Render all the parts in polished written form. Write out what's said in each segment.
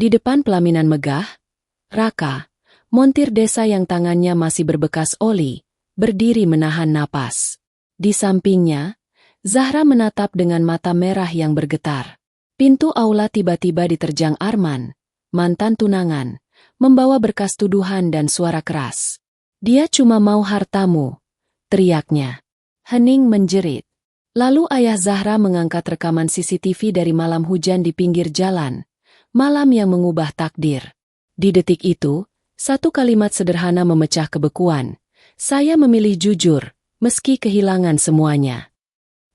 Di depan pelaminan megah, Raka, montir desa yang tangannya masih berbekas oli, berdiri menahan napas. Di sampingnya, Zahra menatap dengan mata merah yang bergetar. Pintu aula tiba-tiba diterjang Arman, mantan tunangan, membawa berkas tuduhan dan suara keras. "Dia cuma mau hartamu," teriaknya. Hening menjerit. Lalu ayah Zahra mengangkat rekaman CCTV dari malam hujan di pinggir jalan, malam yang mengubah takdir. Di detik itu, satu kalimat sederhana memecah kebekuan. "Saya memilih jujur, meski kehilangan semuanya."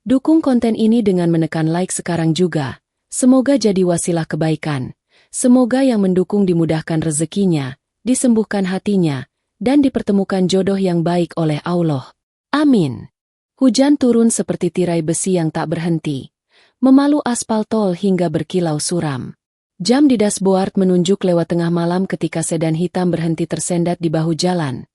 Dukung konten ini dengan menekan like sekarang juga. Semoga jadi wasilah kebaikan. Semoga yang mendukung dimudahkan rezekinya, disembuhkan hatinya, dan dipertemukan jodoh yang baik oleh Allah. Amin. Hujan turun seperti tirai besi yang tak berhenti, memalu aspal tol hingga berkilau suram. Jam di dashboard menunjuk lewat tengah malam ketika sedan hitam berhenti tersendat di bahu jalan.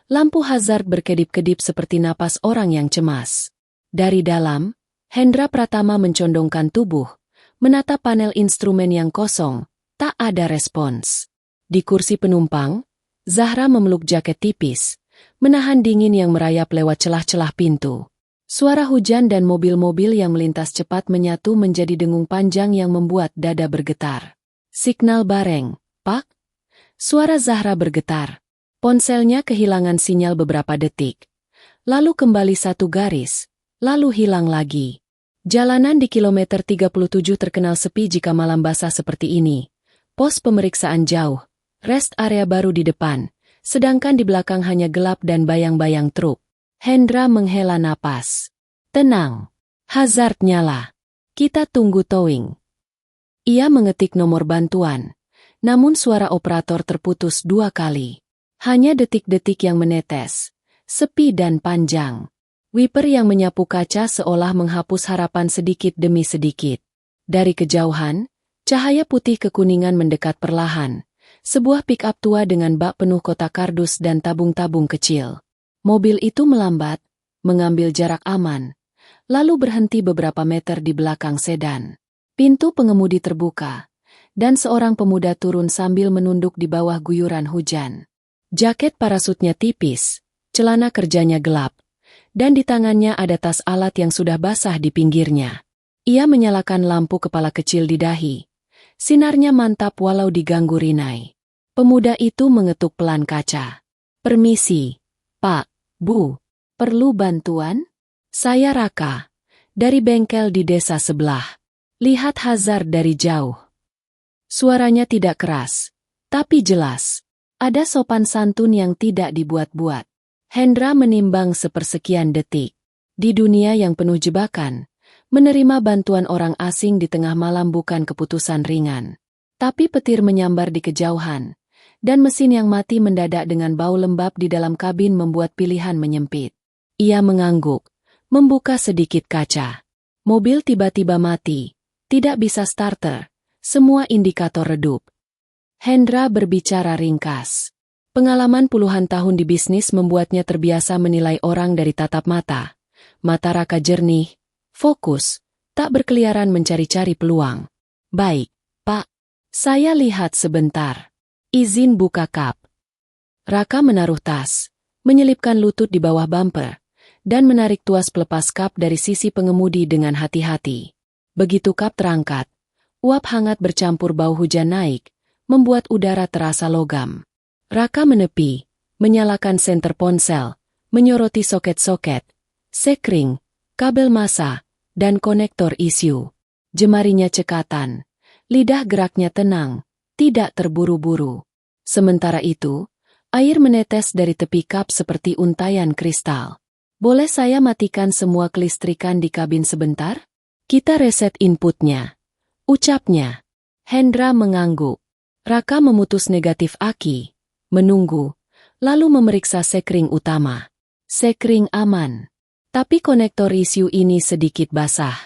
Lampu hazard berkedip-kedip seperti napas orang yang cemas. Dari dalam, Hendra Pratama mencondongkan tubuh, menatap panel instrumen yang kosong, tak ada respons. Di kursi penumpang, Zahra memeluk jaket tipis, menahan dingin yang merayap lewat celah-celah pintu. Suara hujan dan mobil-mobil yang melintas cepat menyatu menjadi dengung panjang yang membuat dada bergetar. "Signal bareng, Pak." Suara Zahra bergetar. Ponselnya kehilangan sinyal beberapa detik. Lalu kembali satu garis, lalu hilang lagi. Jalanan di kilometer 37 terkenal sepi jika malam basah seperti ini. Pos pemeriksaan jauh, rest area baru di depan, sedangkan di belakang hanya gelap dan bayang-bayang truk. Hendra menghela napas. "Tenang. Hazard nyala. Kita tunggu towing." Ia mengetik nomor bantuan, namun suara operator terputus 2 kali. Hanya detik-detik yang menetes, sepi dan panjang. Wiper yang menyapu kaca seolah menghapus harapan sedikit demi sedikit. Dari kejauhan, cahaya putih kekuningan mendekat perlahan. Sebuah pick-up tua dengan bak penuh kotak kardus dan tabung-tabung kecil. Mobil itu melambat, mengambil jarak aman, lalu berhenti beberapa meter di belakang sedan. Pintu pengemudi terbuka, dan seorang pemuda turun sambil menunduk di bawah guyuran hujan. Jaket parasutnya tipis, celana kerjanya gelap, dan di tangannya ada tas alat yang sudah basah di pinggirnya. Ia menyalakan lampu kepala kecil di dahi. Sinarnya mantap walau diganggu rinai. Pemuda itu mengetuk pelan kaca. "Permisi, Pak, Bu, perlu bantuan? Saya Raka, dari bengkel di desa sebelah. Lihat hazard dari jauh." Suaranya tidak keras, tapi jelas. Ada sopan santun yang tidak dibuat-buat. Hendra menimbang sepersekian detik. Di dunia yang penuh jebakan, menerima bantuan orang asing di tengah malam bukan keputusan ringan. Tapi petir menyambar di kejauhan, dan mesin yang mati mendadak dengan bau lembab di dalam kabin membuat pilihan menyempit. Ia mengangguk, membuka sedikit kaca. Mobil tiba-tiba mati, tidak bisa starter, semua indikator redup. Hendra berbicara ringkas. Pengalaman puluhan tahun di bisnis membuatnya terbiasa menilai orang dari tatap mata. Mata Raka jernih, fokus, tak berkeliaran mencari-cari peluang. "Baik, Pak. Saya lihat sebentar. Izin buka kap." Raka menaruh tas, menyelipkan lutut di bawah bumper, dan menarik tuas pelepas kap dari sisi pengemudi dengan hati-hati. Begitu kap terangkat, uap hangat bercampur bau hujan naik, membuat udara terasa logam. Raka menepi, menyalakan senter ponsel, menyoroti soket-soket, sekring, kabel massa, dan konektor ICU. Jemarinya cekatan, lidah geraknya tenang, tidak terburu-buru. Sementara itu, air menetes dari tepi kap seperti untayan kristal. "Boleh saya matikan semua kelistrikan di kabin sebentar? Kita reset inputnya," ucapnya. Hendra mengangguk. Raka memutus negatif aki, menunggu, lalu memeriksa sekring utama. Sekring aman. Tapi konektor ICU ini sedikit basah.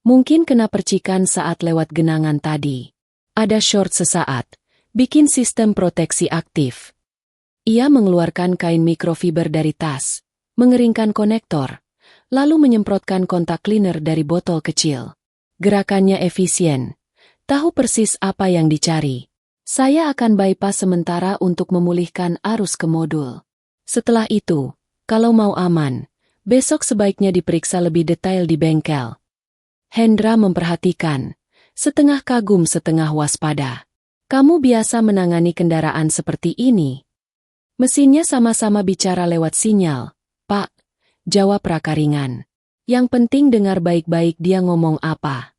Mungkin kena percikan saat lewat genangan tadi. Ada short sesaat, bikin sistem proteksi aktif. Ia mengeluarkan kain mikrofiber dari tas, mengeringkan konektor, lalu menyemprotkan kontak cleaner dari botol kecil. Gerakannya efisien. Tahu persis apa yang dicari. Saya akan bypass sementara untuk memulihkan arus ke modul. Setelah itu, kalau mau aman, besok sebaiknya diperiksa lebih detail di bengkel. Hendra memperhatikan, setengah kagum setengah waspada. Kamu biasa menangani kendaraan seperti ini? Mesinnya sama-sama bicara lewat sinyal, Pak, jawab Raka ringan. Yang penting dengar baik-baik dia ngomong apa.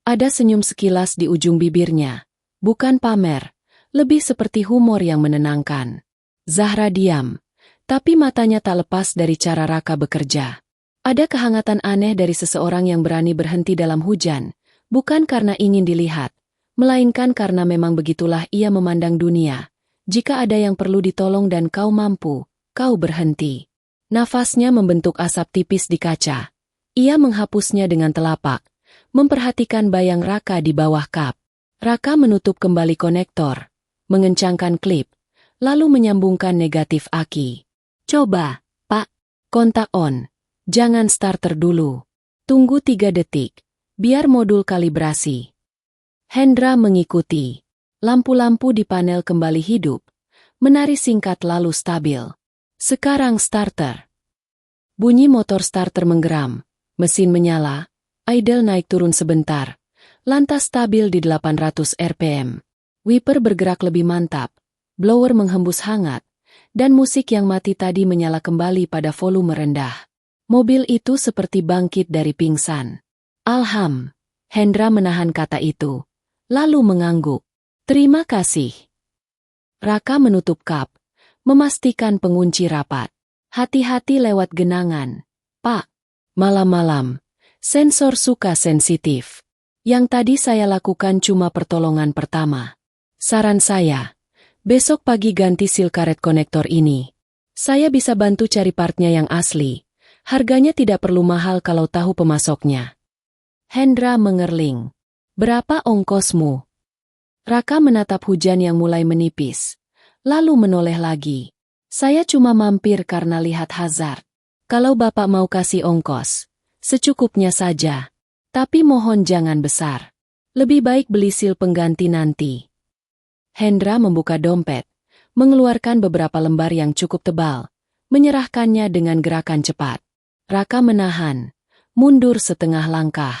Ada senyum sekilas di ujung bibirnya. Bukan pamer, lebih seperti humor yang menenangkan. Zahra diam, tapi matanya tak lepas dari cara Raka bekerja. Ada kehangatan aneh dari seseorang yang berani berhenti dalam hujan, bukan karena ingin dilihat, melainkan karena memang begitulah ia memandang dunia. Jika ada yang perlu ditolong dan kau mampu, kau berhenti. Nafasnya membentuk asap tipis di kaca. Ia menghapusnya dengan telapak, memperhatikan bayang Raka di bawah kap. Raka menutup kembali konektor, mengencangkan klip, lalu menyambungkan negatif aki. Coba, Pak, kontak on. Jangan starter dulu. Tunggu 3 detik, biar modul kalibrasi. Hendra mengikuti. Lampu-lampu di panel kembali hidup, menari singkat lalu stabil. Sekarang starter. Bunyi motor starter menggeram, mesin menyala, idle naik turun sebentar. Lantas stabil di 800 rpm. Wiper bergerak lebih mantap, blower menghembus hangat, dan musik yang mati tadi menyala kembali pada volume rendah. Mobil itu seperti bangkit dari pingsan. Alham, Hendra menahan kata itu, lalu mengangguk. Terima kasih. Raka menutup kap, memastikan pengunci rapat. Hati-hati lewat genangan. Pak, malam-malam, sensor suka sensitif. Yang tadi saya lakukan cuma pertolongan pertama. Saran saya, besok pagi ganti seal karet konektor ini. Saya bisa bantu cari partnya yang asli. Harganya tidak perlu mahal kalau tahu pemasoknya. Hendra mengerling. Berapa ongkosmu? Raka menatap hujan yang mulai menipis. Lalu menoleh lagi. Saya cuma mampir karena lihat hazard. Kalau Bapak mau kasih ongkos, secukupnya saja. Tapi mohon jangan besar. Lebih baik beli sil pengganti nanti. Hendra membuka dompet, mengeluarkan beberapa lembar yang cukup tebal, menyerahkannya dengan gerakan cepat. Raka menahan, mundur setengah langkah.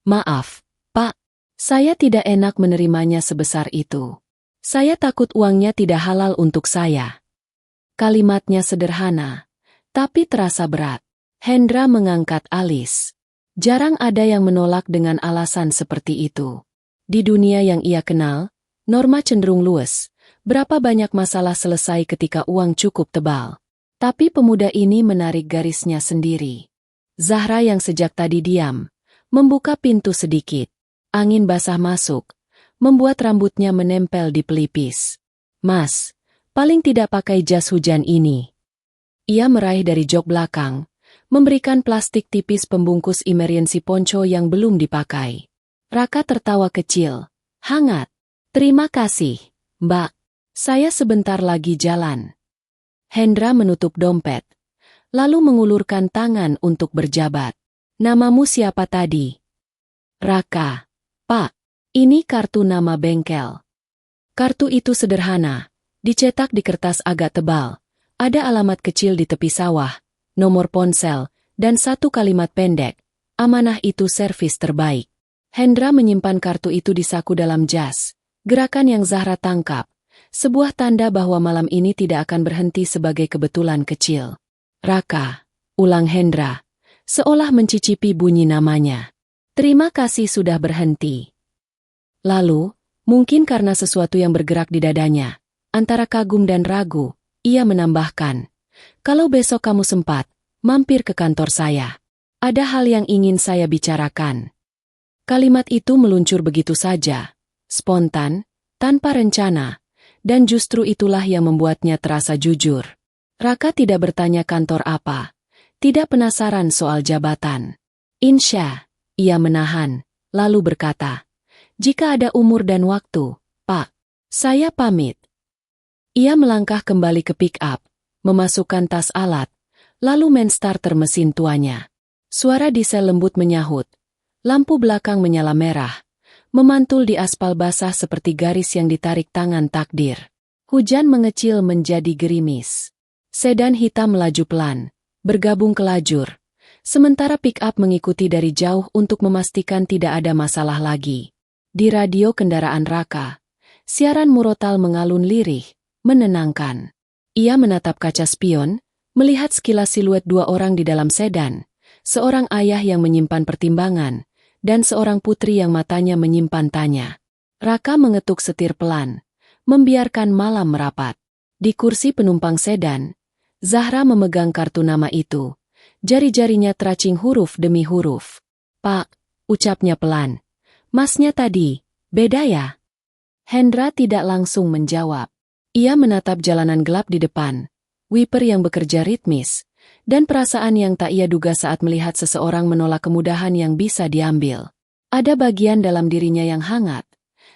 Maaf, Pak, saya tidak enak menerimanya sebesar itu. Saya takut uangnya tidak halal untuk saya. Kalimatnya sederhana, tapi terasa berat. Hendra mengangkat alis. Jarang ada yang menolak dengan alasan seperti itu. Di dunia yang ia kenal, norma cenderung luwes. Berapa banyak masalah selesai ketika uang cukup tebal. Tapi pemuda ini menarik garisnya sendiri. Zahra yang sejak tadi diam, membuka pintu sedikit. Angin basah masuk, membuat rambutnya menempel di pelipis. Mas, paling tidak pakai jas hujan ini. Ia meraih dari jok belakang, memberikan plastik tipis pembungkus emergency poncho yang belum dipakai. Raka tertawa kecil. Hangat. Terima kasih, Mbak. Saya sebentar lagi jalan. Hendra menutup dompet, lalu mengulurkan tangan untuk berjabat. Namamu siapa tadi? Raka. Pak, ini kartu nama bengkel. Kartu itu sederhana, dicetak di kertas agak tebal. Ada alamat kecil di tepi sawah, nomor ponsel, dan satu kalimat pendek, amanah itu servis terbaik. Hendra menyimpan kartu itu di saku dalam jas, gerakan yang Zahra tangkap, sebuah tanda bahwa malam ini tidak akan berhenti sebagai kebetulan kecil. Raka, ulang Hendra, seolah mencicipi bunyi namanya. Terima kasih sudah berhenti. Lalu, mungkin karena sesuatu yang bergerak di dadanya, antara kagum dan ragu, ia menambahkan, kalau besok kamu sempat, mampir ke kantor saya. Ada hal yang ingin saya bicarakan. Kalimat itu meluncur begitu saja, spontan, tanpa rencana, dan justru itulah yang membuatnya terasa jujur. Raka tidak bertanya kantor apa, tidak penasaran soal jabatan. Insya, ia menahan, lalu berkata, jika ada umur dan waktu, Pak, saya pamit. Ia melangkah kembali ke pick-up, memasukkan tas alat, lalu men-starter mesin tuanya. Suara diesel lembut menyahut. Lampu belakang menyala merah, memantul di aspal basah seperti garis yang ditarik tangan takdir. Hujan mengecil menjadi gerimis. Sedan hitam melaju pelan, bergabung ke lajur. Sementara pick-up mengikuti dari jauh untuk memastikan tidak ada masalah lagi. Di radio kendaraan Raka, siaran murotal mengalun lirih, menenangkan. Ia menatap kaca spion, melihat sekilas siluet dua orang di dalam sedan, seorang ayah yang menyimpan pertimbangan, dan seorang putri yang matanya menyimpan tanya. Raka mengetuk setir pelan, membiarkan malam merapat. Di kursi penumpang sedan, Zahra memegang kartu nama itu. Jari-jarinya teracing huruf demi huruf. "Pak," ucapnya pelan. "Masnya tadi, beda ya?" Hendra tidak langsung menjawab. Ia menatap jalanan gelap di depan, wiper yang bekerja ritmis, dan perasaan yang tak ia duga saat melihat seseorang menolak kemudahan yang bisa diambil. Ada bagian dalam dirinya yang hangat,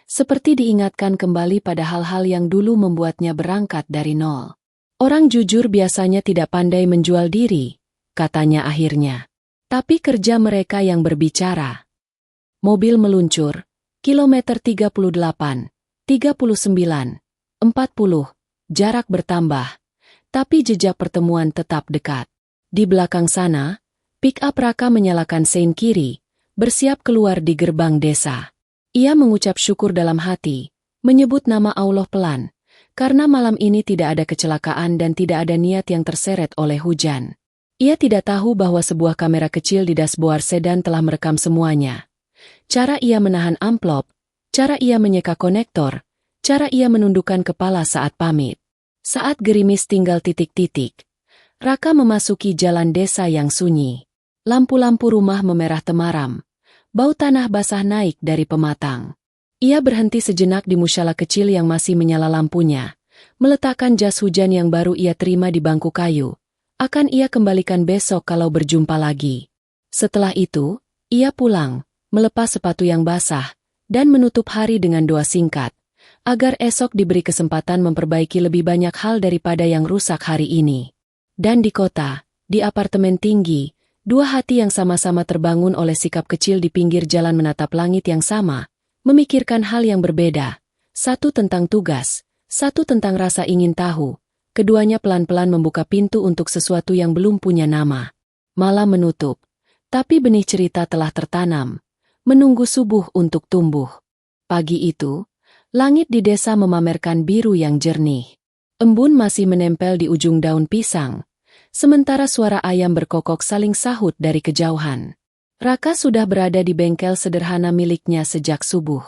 seperti diingatkan kembali pada hal-hal yang dulu membuatnya berangkat dari nol. "Orang jujur biasanya tidak pandai menjual diri," katanya akhirnya. "Tapi kerja mereka yang berbicara." Mobil meluncur, kilometer 38, 39, 40, jarak bertambah, tapi jejak pertemuan tetap dekat. Di belakang sana, pick-up Raka menyalakan sein kiri, bersiap keluar di gerbang desa. Ia mengucap syukur dalam hati, menyebut nama Allah pelan, karena malam ini tidak ada kecelakaan dan tidak ada niat yang terseret oleh hujan. Ia tidak tahu bahwa sebuah kamera kecil di dashboard sedan telah merekam semuanya. Cara ia menahan amplop, cara ia menyeka konektor, cara ia menundukkan kepala saat pamit. Saat gerimis tinggal titik-titik, Raka memasuki jalan desa yang sunyi. Lampu-lampu rumah memerah temaram. Bau tanah basah naik dari pematang. Ia berhenti sejenak di musyala kecil yang masih menyala lampunya, meletakkan jas hujan yang baru ia terima di bangku kayu. Akan ia kembalikan besok kalau berjumpa lagi. Setelah itu, ia pulang, melepas sepatu yang basah, dan menutup hari dengan doa singkat, agar esok diberi kesempatan memperbaiki lebih banyak hal daripada yang rusak hari ini. Dan di kota, di apartemen tinggi, dua hati yang sama-sama terbangun oleh sikap kecil di pinggir jalan menatap langit yang sama, memikirkan hal yang berbeda. Satu tentang tugas, satu tentang rasa ingin tahu. Keduanya pelan-pelan membuka pintu untuk sesuatu yang belum punya nama. Malam menutup, tapi benih cerita telah tertanam, menunggu subuh untuk tumbuh. Pagi itu, langit di desa memamerkan biru yang jernih. Embun masih menempel di ujung daun pisang, sementara suara ayam berkokok saling sahut dari kejauhan. Raka sudah berada di bengkel sederhana miliknya sejak subuh.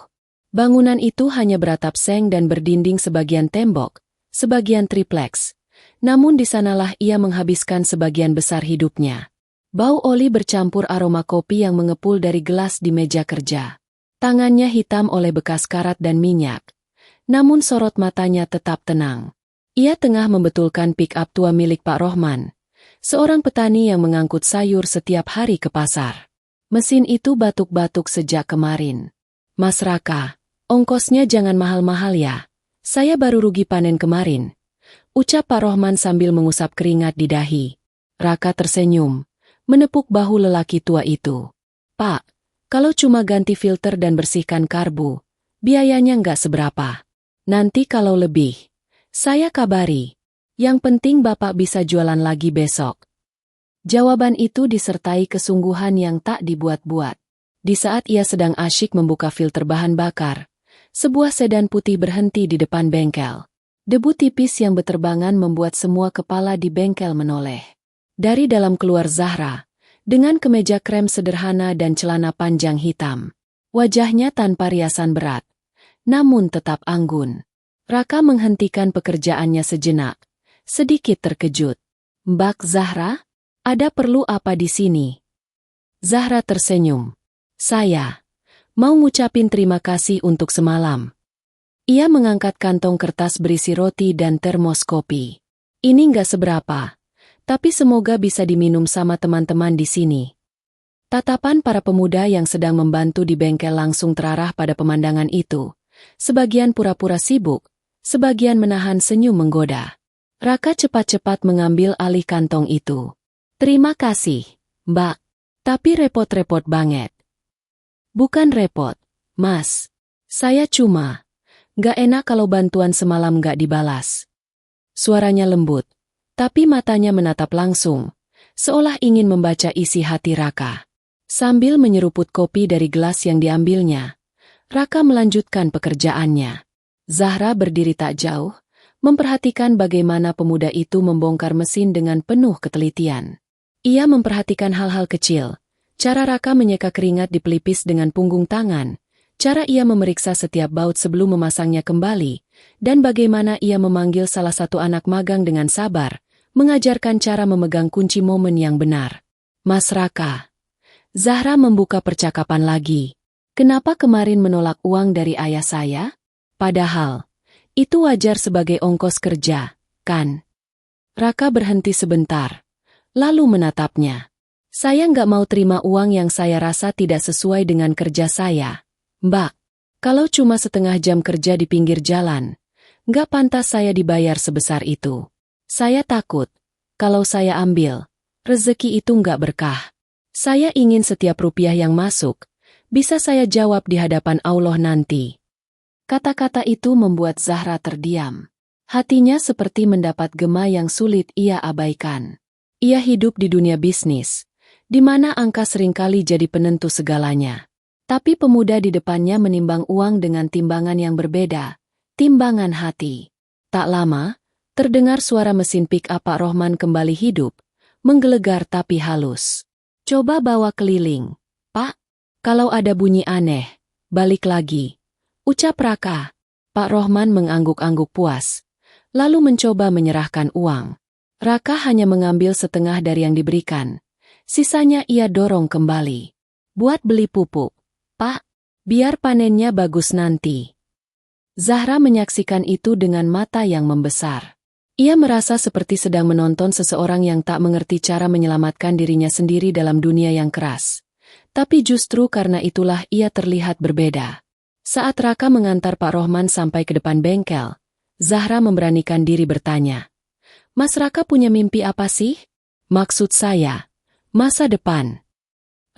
Bangunan itu hanya beratap seng dan berdinding sebagian tembok, sebagian tripleks. Namun di sanalah ia menghabiskan sebagian besar hidupnya. Bau oli bercampur aroma kopi yang mengepul dari gelas di meja kerja. Tangannya hitam oleh bekas karat dan minyak. Namun sorot matanya tetap tenang. Ia tengah membetulkan pick-up tua milik Pak Rohman, seorang petani yang mengangkut sayur setiap hari ke pasar. Mesin itu batuk-batuk sejak kemarin. "Mas Raka, ongkosnya jangan mahal-mahal ya. Saya baru rugi panen kemarin," ucap Pak Rohman sambil mengusap keringat di dahi. Raka tersenyum, menepuk bahu lelaki tua itu. "Pak, kalau cuma ganti filter dan bersihkan karbu, biayanya nggak seberapa. Nanti kalau lebih, saya kabari. Yang penting Bapak bisa jualan lagi besok." Jawaban itu disertai kesungguhan yang tak dibuat-buat. Di saat ia sedang asyik membuka filter bahan bakar, sebuah sedan putih berhenti di depan bengkel. Debu tipis yang beterbangan membuat semua kepala di bengkel menoleh. Dari dalam keluar Zahra, dengan kemeja krem sederhana dan celana panjang hitam. Wajahnya tanpa riasan berat, namun tetap anggun. Raka menghentikan pekerjaannya sejenak, sedikit terkejut. "Mbak Zahra, ada perlu apa di sini?" Zahra tersenyum. "Saya mau ngucapin terima kasih untuk semalam." Ia mengangkat kantong kertas berisi roti dan termos kopi. "Ini nggak seberapa, tapi semoga bisa diminum sama teman-teman di sini." Tatapan para pemuda yang sedang membantu di bengkel langsung terarah pada pemandangan itu. Sebagian pura-pura sibuk, sebagian menahan senyum menggoda. Raka cepat-cepat mengambil alih kantong itu. "Terima kasih, Mbak. Tapi repot-repot banget." "Bukan repot, Mas, saya cuma gak enak kalau bantuan semalam gak dibalas. Suaranya lembut, tapi matanya menatap langsung, seolah ingin membaca isi hati Raka. Sambil menyeruput kopi dari gelas yang diambilnya, Raka melanjutkan pekerjaannya. Zahra berdiri tak jauh, memperhatikan bagaimana pemuda itu membongkar mesin dengan penuh ketelitian. Ia memperhatikan hal-hal kecil, cara Raka menyeka keringat di pelipis dengan punggung tangan, cara ia memeriksa setiap baut sebelum memasangnya kembali, dan bagaimana ia memanggil salah satu anak magang dengan sabar, mengajarkan cara memegang kunci momen yang benar. Mas Raka. Zahra membuka percakapan lagi. Kenapa kemarin menolak uang dari ayah saya? Padahal, itu wajar sebagai ongkos kerja, kan? Raka berhenti sebentar, lalu menatapnya. Saya nggak mau terima uang yang saya rasa tidak sesuai dengan kerja saya. Mbak, kalau cuma setengah jam kerja di pinggir jalan, nggak pantas saya dibayar sebesar itu. Saya takut, kalau saya ambil, rezeki itu nggak berkah. Saya ingin setiap rupiah yang masuk, bisa saya jawab di hadapan Allah nanti. Kata-kata itu membuat Zahra terdiam. Hatinya seperti mendapat gema yang sulit ia abaikan. Ia hidup di dunia bisnis, di mana angka seringkali jadi penentu segalanya. Tapi pemuda di depannya menimbang uang dengan timbangan yang berbeda, timbangan hati. Tak lama, terdengar suara mesin pick-up Pak Rohman kembali hidup, menggelegar tapi halus. Coba bawa keliling, Pak. Kalau ada bunyi aneh, balik lagi. Ucap Raka. Pak Rohman mengangguk-angguk puas, lalu mencoba menyerahkan uang. Raka hanya mengambil setengah dari yang diberikan. Sisanya ia dorong kembali. Buat beli pupuk. Pak, biar panennya bagus nanti. Zahra menyaksikan itu dengan mata yang membesar. Ia merasa seperti sedang menonton seseorang yang tak mengerti cara menyelamatkan dirinya sendiri dalam dunia yang keras. Tapi justru karena itulah ia terlihat berbeda. Saat Raka mengantar Pak Rohman sampai ke depan bengkel, Zahra memberanikan diri bertanya. Mas Raka punya mimpi apa sih? Maksud saya, masa depan.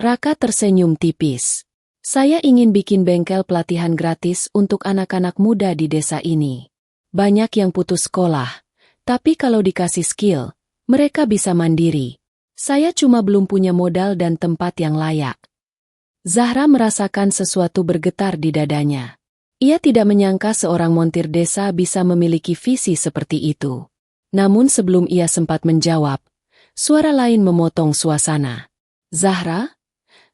Raka tersenyum tipis. Saya ingin bikin bengkel pelatihan gratis untuk anak-anak muda di desa ini. Banyak yang putus sekolah, tapi kalau dikasih skill, mereka bisa mandiri. Saya cuma belum punya modal dan tempat yang layak. Zahra merasakan sesuatu bergetar di dadanya. Ia tidak menyangka seorang montir desa bisa memiliki visi seperti itu. Namun sebelum ia sempat menjawab, suara lain memotong suasana. Zahra?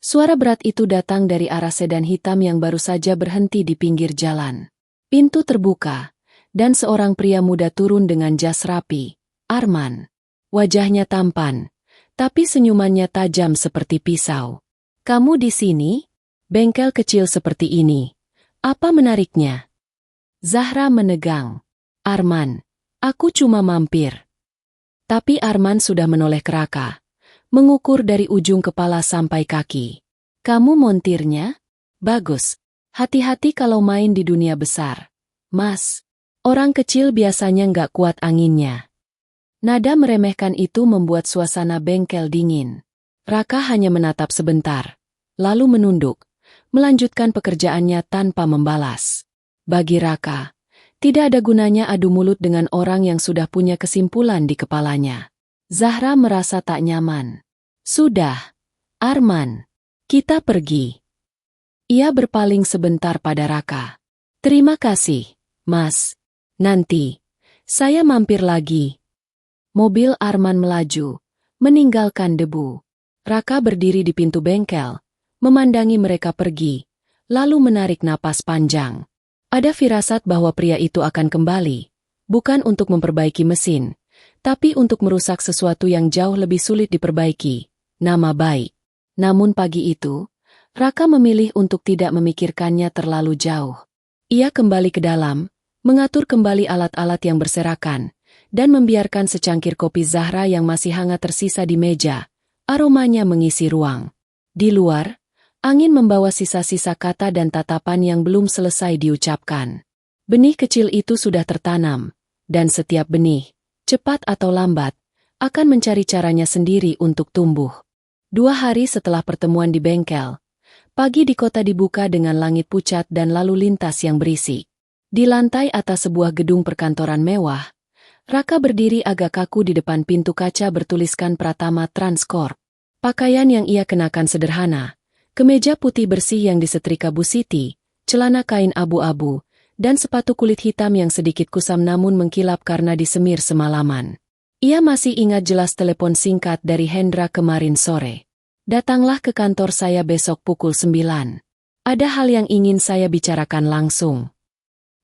Suara berat itu datang dari arah sedan hitam yang baru saja berhenti di pinggir jalan. Pintu terbuka, dan seorang pria muda turun dengan jas rapi, Arman. Wajahnya tampan, tapi senyumannya tajam seperti pisau. Kamu di sini? Bengkel kecil seperti ini. Apa menariknya? Zahra menegang. Arman, aku cuma mampir. Tapi Arman sudah menoleh ke Raka, mengukur dari ujung kepala sampai kaki. Kamu montirnya? Bagus. Hati-hati kalau main di dunia besar. Mas, orang kecil biasanya nggak kuat anginnya. Nada meremehkan itu membuat suasana bengkel dingin. Raka hanya menatap sebentar, lalu menunduk, melanjutkan pekerjaannya tanpa membalas. Bagi Raka, tidak ada gunanya adu mulut dengan orang yang sudah punya kesimpulan di kepalanya. Zahra merasa tak nyaman. Sudah, Arman, kita pergi. Ia berpaling sebentar pada Raka. Terima kasih, Mas. Nanti, saya mampir lagi. Mobil Arman melaju, meninggalkan debu. Raka berdiri di pintu bengkel, memandangi mereka pergi, lalu menarik napas panjang. Ada firasat bahwa pria itu akan kembali, bukan untuk memperbaiki mesin, tapi untuk merusak sesuatu yang jauh lebih sulit diperbaiki, nama baik. Namun pagi itu, Raka memilih untuk tidak memikirkannya terlalu jauh. Ia kembali ke dalam, mengatur kembali alat-alat yang berserakan, dan membiarkan secangkir kopi Zahra yang masih hangat tersisa di meja. Aromanya mengisi ruang. Di luar, angin membawa sisa-sisa kata dan tatapan yang belum selesai diucapkan. Benih kecil itu sudah tertanam, dan setiap benih, cepat atau lambat, akan mencari caranya sendiri untuk tumbuh. 2 hari setelah pertemuan di bengkel, Pagi di kota dibuka dengan langit pucat dan lalu lintas yang berisik. Di lantai atas sebuah gedung perkantoran mewah, Raka berdiri agak kaku di depan pintu kaca bertuliskan Pratama Transcorp. Pakaian yang ia kenakan sederhana, kemeja putih bersih yang disetrika Bu Siti, celana kain abu-abu, dan sepatu kulit hitam yang sedikit kusam namun mengkilap karena disemir semalaman. Ia masih ingat jelas telepon singkat dari Hendra kemarin sore. Datanglah ke kantor saya besok pukul 9. Ada hal yang ingin saya bicarakan langsung.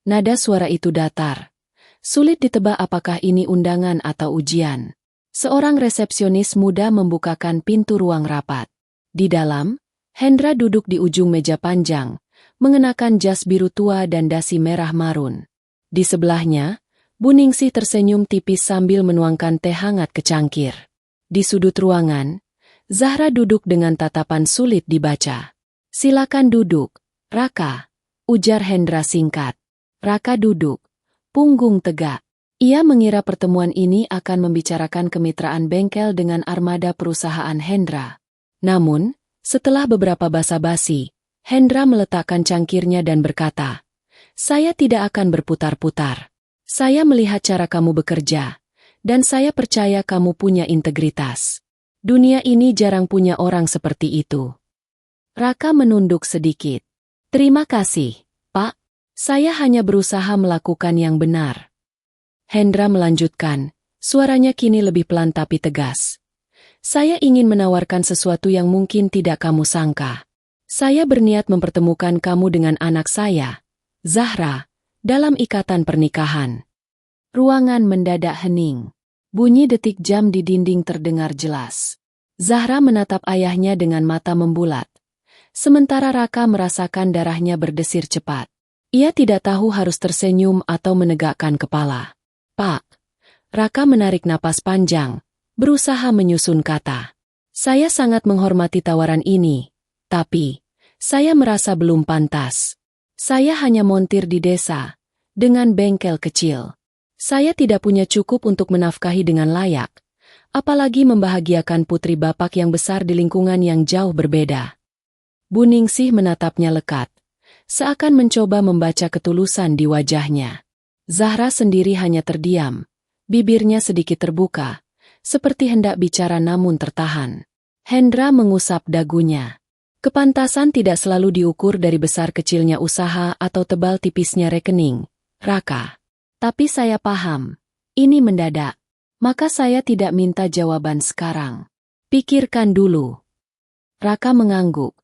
Nada suara itu datar. Sulit ditebak apakah ini undangan atau ujian. Seorang resepsionis muda membukakan pintu ruang rapat. Di dalam, Hendra duduk di ujung meja panjang, mengenakan jas biru tua dan dasi merah marun. Di sebelahnya, Bu Ningsih tersenyum tipis sambil menuangkan teh hangat ke cangkir. Di sudut ruangan, Zahra duduk dengan tatapan sulit dibaca. "Silakan duduk, Raka," ujar Hendra singkat. Raka duduk, punggung tegak. Ia mengira pertemuan ini akan membicarakan kemitraan bengkel dengan armada perusahaan Hendra. Namun, setelah beberapa basa-basi, Hendra meletakkan cangkirnya dan berkata, "Saya tidak akan berputar-putar. Saya melihat cara kamu bekerja, dan saya percaya kamu punya integritas. Dunia ini jarang punya orang seperti itu." Raka menunduk sedikit. "Terima kasih, Pak. Saya hanya berusaha melakukan yang benar." Hendra melanjutkan, suaranya kini lebih pelan tapi tegas. "Saya ingin menawarkan sesuatu yang mungkin tidak kamu sangka. Saya berniat mempertemukan kamu dengan anak saya, Zahra, dalam ikatan pernikahan." Ruangan mendadak hening. Bunyi detik jam di dinding terdengar jelas. Zahra menatap ayahnya dengan mata membulat. Sementara Raka merasakan darahnya berdesir cepat. Ia tidak tahu harus tersenyum atau menegakkan kepala. "Pak." Raka menarik napas panjang, berusaha menyusun kata. "Saya sangat menghormati tawaran ini, tapi saya merasa belum pantas. Saya hanya montir di desa, dengan bengkel kecil. Saya tidak punya cukup untuk menafkahi dengan layak, apalagi membahagiakan putri bapak yang besar di lingkungan yang jauh berbeda." Bu Ningsih menatapnya lekat, seakan mencoba membaca ketulusan di wajahnya. Zahra sendiri hanya terdiam, bibirnya sedikit terbuka, seperti hendak bicara namun tertahan. Hendra mengusap dagunya. Kepantasan tidak selalu diukur dari besar kecilnya usaha atau tebal tipisnya rekening, Raka. Tapi saya paham, ini mendadak. Maka saya tidak minta jawaban sekarang. Pikirkan dulu. Raka mengangguk,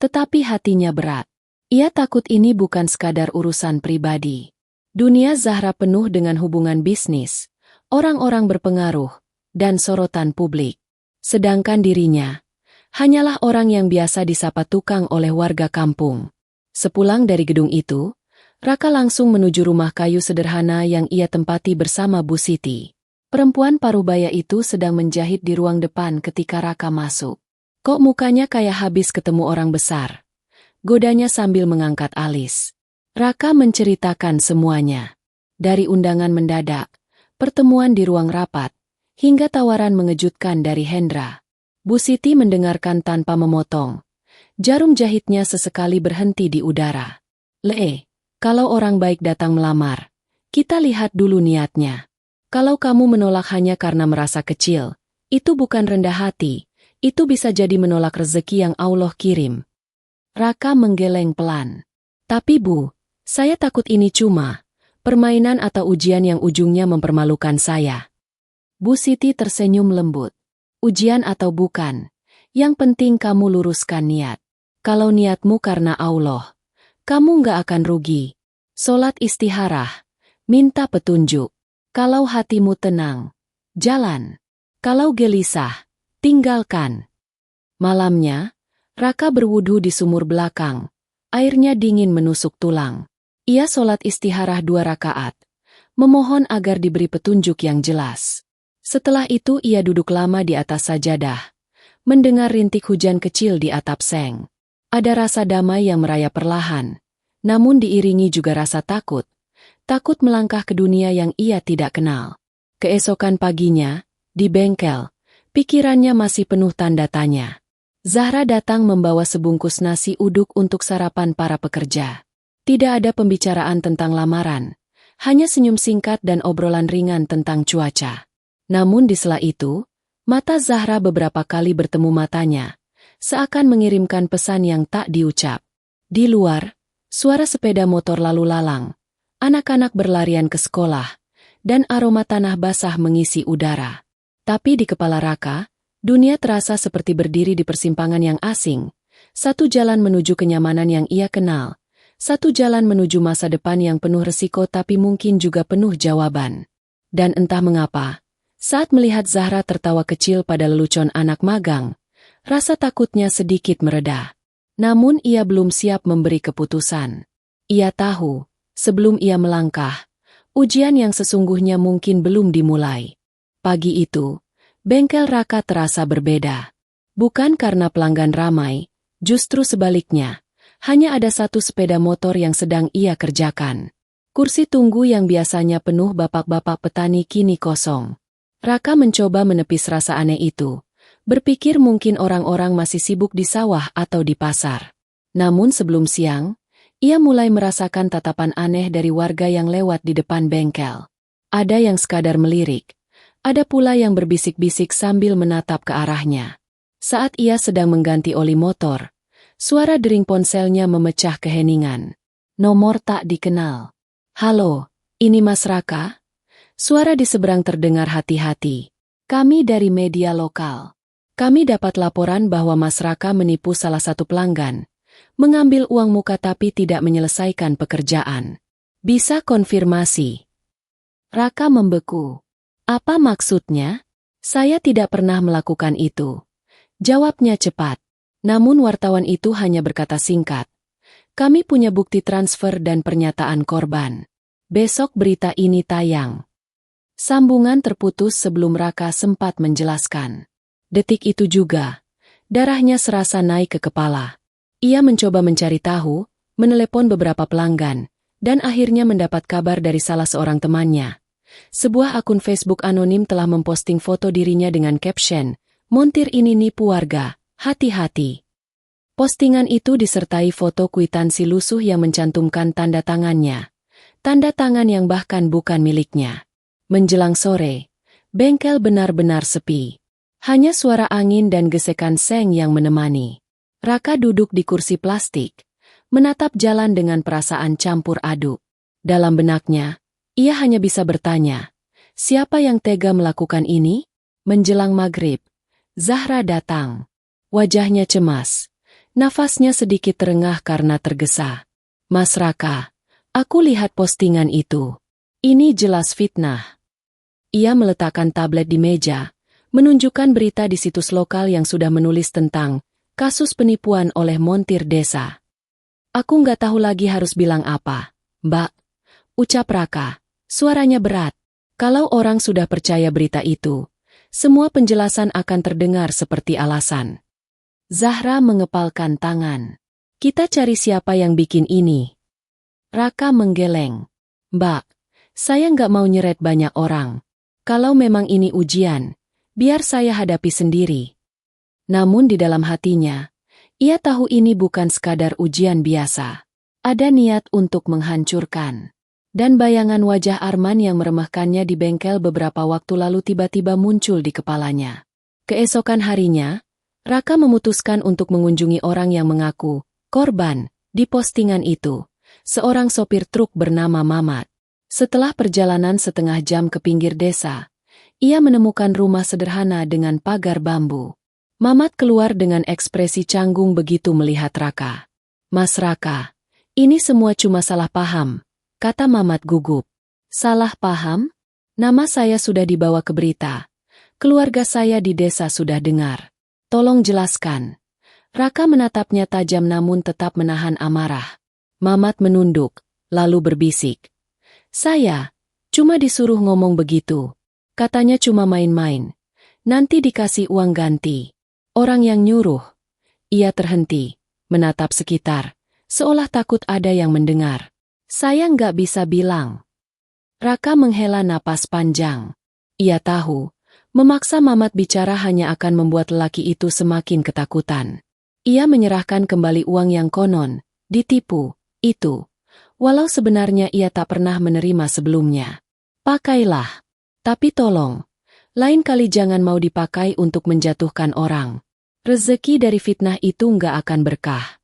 tetapi hatinya berat. Ia takut ini bukan sekadar urusan pribadi. Dunia Zahra penuh dengan hubungan bisnis, orang-orang berpengaruh, dan sorotan publik. Sedangkan dirinya, hanyalah orang yang biasa disapa tukang oleh warga kampung. Sepulang dari gedung itu, Raka langsung menuju rumah kayu sederhana yang ia tempati bersama Bu Siti. Perempuan parubaya itu sedang menjahit di ruang depan ketika Raka masuk. "Kok mukanya kayak habis ketemu orang besar?" godanya sambil mengangkat alis. Raka menceritakan semuanya. Dari undangan mendadak, pertemuan di ruang rapat, hingga tawaran mengejutkan dari Hendra. Bu Siti mendengarkan tanpa memotong. Jarum jahitnya sesekali berhenti di udara. Kalau orang baik datang melamar, kita lihat dulu niatnya. Kalau kamu menolak hanya karena merasa kecil, itu bukan rendah hati, itu bisa jadi menolak rezeki yang Allah kirim." Raka menggeleng pelan. "Tapi Bu, saya takut ini cuma permainan atau ujian yang ujungnya mempermalukan saya." Bu Siti tersenyum lembut. "Ujian atau bukan, yang penting kamu luruskan niat. Kalau niatmu karena Allah, kamu nggak akan rugi. Sholat istikharah, minta petunjuk. Kalau hatimu tenang, jalan. Kalau gelisah, tinggalkan." Malamnya, Raka berwudu di sumur belakang. Airnya dingin menusuk tulang. Ia sholat istikharah 2 rakaat, memohon agar diberi petunjuk yang jelas. Setelah itu ia duduk lama di atas sajadah, mendengar rintik hujan kecil di atap seng. Ada rasa damai yang merayap perlahan, namun diiringi juga rasa takut. Takut melangkah ke dunia yang ia tidak kenal. Keesokan paginya, di bengkel, pikirannya masih penuh tanda tanya. Zahra datang membawa sebungkus nasi uduk untuk sarapan para pekerja. Tidak ada pembicaraan tentang lamaran, hanya senyum singkat dan obrolan ringan tentang cuaca. Namun di sela itu, mata Zahra beberapa kali bertemu matanya, seakan mengirimkan pesan yang tak diucap. Di luar, suara sepeda motor lalu lalang, anak-anak berlarian ke sekolah, dan aroma tanah basah mengisi udara. Tapi di kepala Raka, dunia terasa seperti berdiri di persimpangan yang asing. Satu jalan menuju kenyamanan yang ia kenal, satu jalan menuju masa depan yang penuh resiko tapi mungkin juga penuh jawaban. Dan entah mengapa, saat melihat Zahra tertawa kecil pada lelucon anak magang, rasa takutnya sedikit mereda. Namun ia belum siap memberi keputusan. Ia tahu, sebelum ia melangkah, ujian yang sesungguhnya mungkin belum dimulai. Pagi itu, bengkel Raka terasa berbeda. Bukan karena pelanggan ramai, justru sebaliknya. Hanya ada satu sepeda motor yang sedang ia kerjakan. Kursi tunggu yang biasanya penuh bapak-bapak petani kini kosong. Raka mencoba menepis rasa aneh itu. Berpikir mungkin orang-orang masih sibuk di sawah atau di pasar. Namun sebelum siang, ia mulai merasakan tatapan aneh dari warga yang lewat di depan bengkel. Ada yang sekadar melirik. Ada pula yang berbisik-bisik sambil menatap ke arahnya. Saat ia sedang mengganti oli motor, suara dering ponselnya memecah keheningan. Nomor tak dikenal. "Halo, ini Mas Raka?" Suara di seberang terdengar hati-hati. "Kami dari media lokal. Kami dapat laporan bahwa Mas Raka menipu salah satu pelanggan, mengambil uang muka tapi tidak menyelesaikan pekerjaan. Bisa konfirmasi?" Raka membeku. "Apa maksudnya? Saya tidak pernah melakukan itu." Jawabnya cepat. Namun wartawan itu hanya berkata singkat. "Kami punya bukti transfer dan pernyataan korban. Besok berita ini tayang." Sambungan terputus sebelum Raka sempat menjelaskan. Detik itu juga, darahnya serasa naik ke kepala. Ia mencoba mencari tahu, menelepon beberapa pelanggan, dan akhirnya mendapat kabar dari salah seorang temannya. Sebuah akun Facebook anonim telah memposting foto dirinya dengan caption, "Montir ini nipu warga, hati-hati." Postingan itu disertai foto kwitansi lusuh yang mencantumkan tanda tangannya. Tanda tangan yang bahkan bukan miliknya. Menjelang sore, bengkel benar-benar sepi. Hanya suara angin dan gesekan seng yang menemani. Raka duduk di kursi plastik, menatap jalan dengan perasaan campur aduk. Dalam benaknya, ia hanya bisa bertanya, siapa yang tega melakukan ini? Menjelang maghrib, Zahra datang. Wajahnya cemas. Nafasnya sedikit terengah karena tergesa. "Mas Raka, aku lihat postingan itu. Ini jelas fitnah." Ia meletakkan tablet di meja, menunjukkan berita di situs lokal yang sudah menulis tentang kasus penipuan oleh montir desa. "Aku nggak tahu lagi harus bilang apa, Mbak," ucap Raka. Suaranya berat. Kalau orang sudah percaya berita itu, semua penjelasan akan terdengar seperti alasan. Zahra mengepalkan tangan. "Kita cari siapa yang bikin ini." Raka menggeleng. "Mbak, saya nggak mau nyeret banyak orang. Kalau memang ini ujian, biar saya hadapi sendiri." Namun di dalam hatinya, ia tahu ini bukan sekadar ujian biasa. Ada niat untuk menghancurkan. Dan bayangan wajah Arman yang meremehkannya di bengkel beberapa waktu lalu tiba-tiba muncul di kepalanya. Keesokan harinya, Raka memutuskan untuk mengunjungi orang yang mengaku korban di postingan itu, seorang sopir truk bernama Mamat. Setelah perjalanan setengah jam ke pinggir desa, ia menemukan rumah sederhana dengan pagar bambu. Mamat keluar dengan ekspresi canggung begitu melihat Raka. "Mas Raka, ini semua cuma salah paham," kata Mamat gugup. "Salah paham? Nama saya sudah dibawa ke berita. Keluarga saya di desa sudah dengar. Tolong jelaskan." Raka menatapnya tajam namun tetap menahan amarah. Mamat menunduk, lalu berbisik. "Saya cuma disuruh ngomong begitu. Katanya cuma main-main. Nanti dikasih uang ganti." "Orang yang nyuruh." Ia terhenti, menatap sekitar, seolah takut ada yang mendengar. "Saya nggak bisa bilang." Raka menghela napas panjang. Ia tahu Memaksa Mamat bicara hanya akan membuat lelaki itu semakin ketakutan. Ia menyerahkan kembali uang yang konon ditipu itu, walau sebenarnya ia tak pernah menerima sebelumnya. Pakailah. Tapi tolong, lain kali jangan mau dipakai untuk menjatuhkan orang. Rezeki dari fitnah itu nggak akan berkah.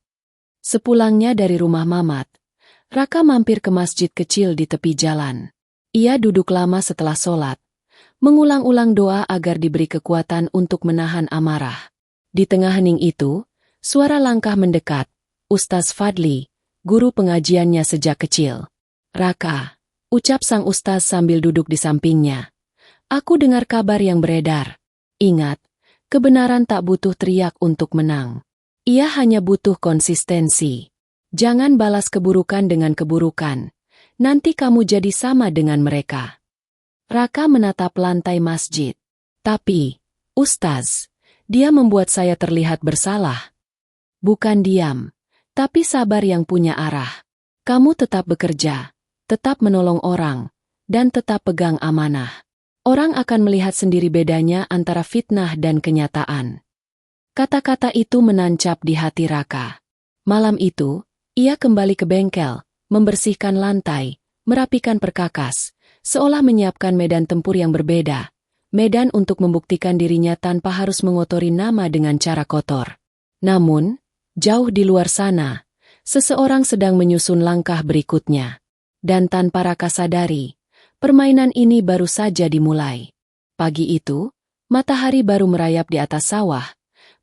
Sepulangnya dari rumah Mamat, Raka mampir ke masjid kecil di tepi jalan. Ia duduk lama setelah sholat, mengulang-ulang doa agar diberi kekuatan untuk menahan amarah. Di tengah hening itu, suara langkah mendekat. Ustaz Fadli, guru pengajiannya sejak kecil. Raka, ucap sang ustaz sambil duduk di sampingnya. Aku dengar kabar yang beredar. Ingat, kebenaran tak butuh teriak untuk menang. Ia hanya butuh konsistensi. Jangan balas keburukan dengan keburukan. Nanti kamu jadi sama dengan mereka. Raka menatap lantai masjid. Tapi, Ustaz, dia membuat saya terlihat bersalah. Bukan diam, tapi sabar yang punya arah. Kamu tetap bekerja, tetap menolong orang, dan tetap pegang amanah. Orang akan melihat sendiri bedanya antara fitnah dan kenyataan. Kata-kata itu menancap di hati Raka. Malam itu, ia kembali ke bengkel, membersihkan lantai, merapikan perkakas, seolah menyiapkan medan tempur yang berbeda, medan untuk membuktikan dirinya tanpa harus mengotori nama dengan cara kotor. Namun, jauh di luar sana, seseorang sedang menyusun langkah berikutnya. Dan tanpa Raka sadari, permainan ini baru saja dimulai. Pagi itu, matahari baru merayap di atas sawah,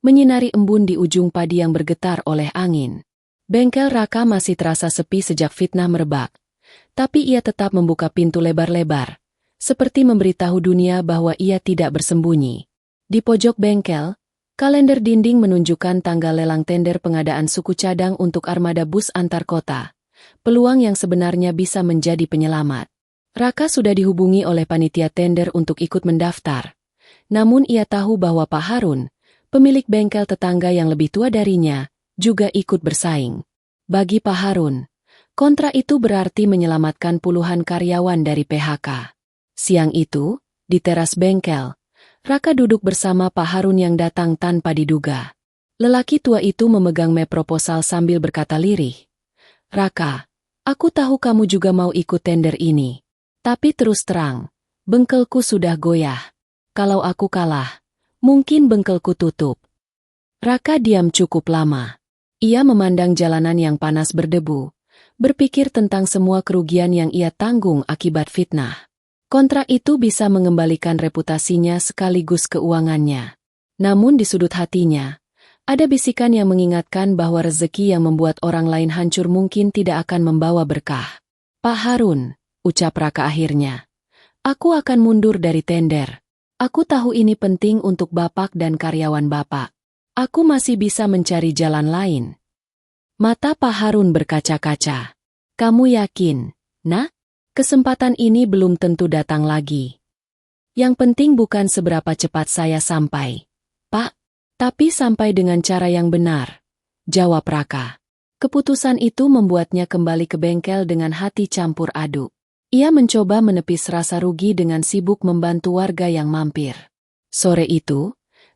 menyinari embun di ujung padi yang bergetar oleh angin. Bengkel Raka masih terasa sepi sejak fitnah merebak. Tapi ia tetap membuka pintu lebar-lebar, seperti memberitahu dunia bahwa ia tidak bersembunyi. Di pojok bengkel, kalender dinding menunjukkan tanggal lelang tender pengadaan suku cadang untuk armada bus antar kota. Peluang yang sebenarnya bisa menjadi penyelamat. Raka sudah dihubungi oleh panitia tender untuk ikut mendaftar. Namun ia tahu bahwa Pak Harun, pemilik bengkel tetangga yang lebih tua darinya, juga ikut bersaing. Bagi Pak Harun, kontrak itu berarti menyelamatkan puluhan karyawan dari PHK. Siang itu, di teras bengkel, Raka duduk bersama Pak Harun yang datang tanpa diduga. Lelaki tua itu memegang map proposal sambil berkata lirih. Raka, aku tahu kamu juga mau ikut tender ini. Tapi terus terang, bengkelku sudah goyah. Kalau aku kalah, mungkin bengkelku tutup. Raka diam cukup lama. Ia memandang jalanan yang panas berdebu, berpikir tentang semua kerugian yang ia tanggung akibat fitnah. Kontrak itu bisa mengembalikan reputasinya sekaligus keuangannya. Namun di sudut hatinya, ada bisikan yang mengingatkan bahwa rezeki yang membuat orang lain hancur mungkin tidak akan membawa berkah. Pak Harun, ucap Raka akhirnya, aku akan mundur dari tender. Aku tahu ini penting untuk Bapak dan karyawan Bapak. Aku masih bisa mencari jalan lain. Mata Pak Harun berkaca-kaca. Kamu yakin, Nak? Kesempatan ini belum tentu datang lagi. Yang penting bukan seberapa cepat saya sampai, Pak, tapi sampai dengan cara yang benar, jawab Raka. Keputusan itu membuatnya kembali ke bengkel dengan hati campur aduk. Ia mencoba menepis rasa rugi dengan sibuk membantu warga yang mampir. Sore itu,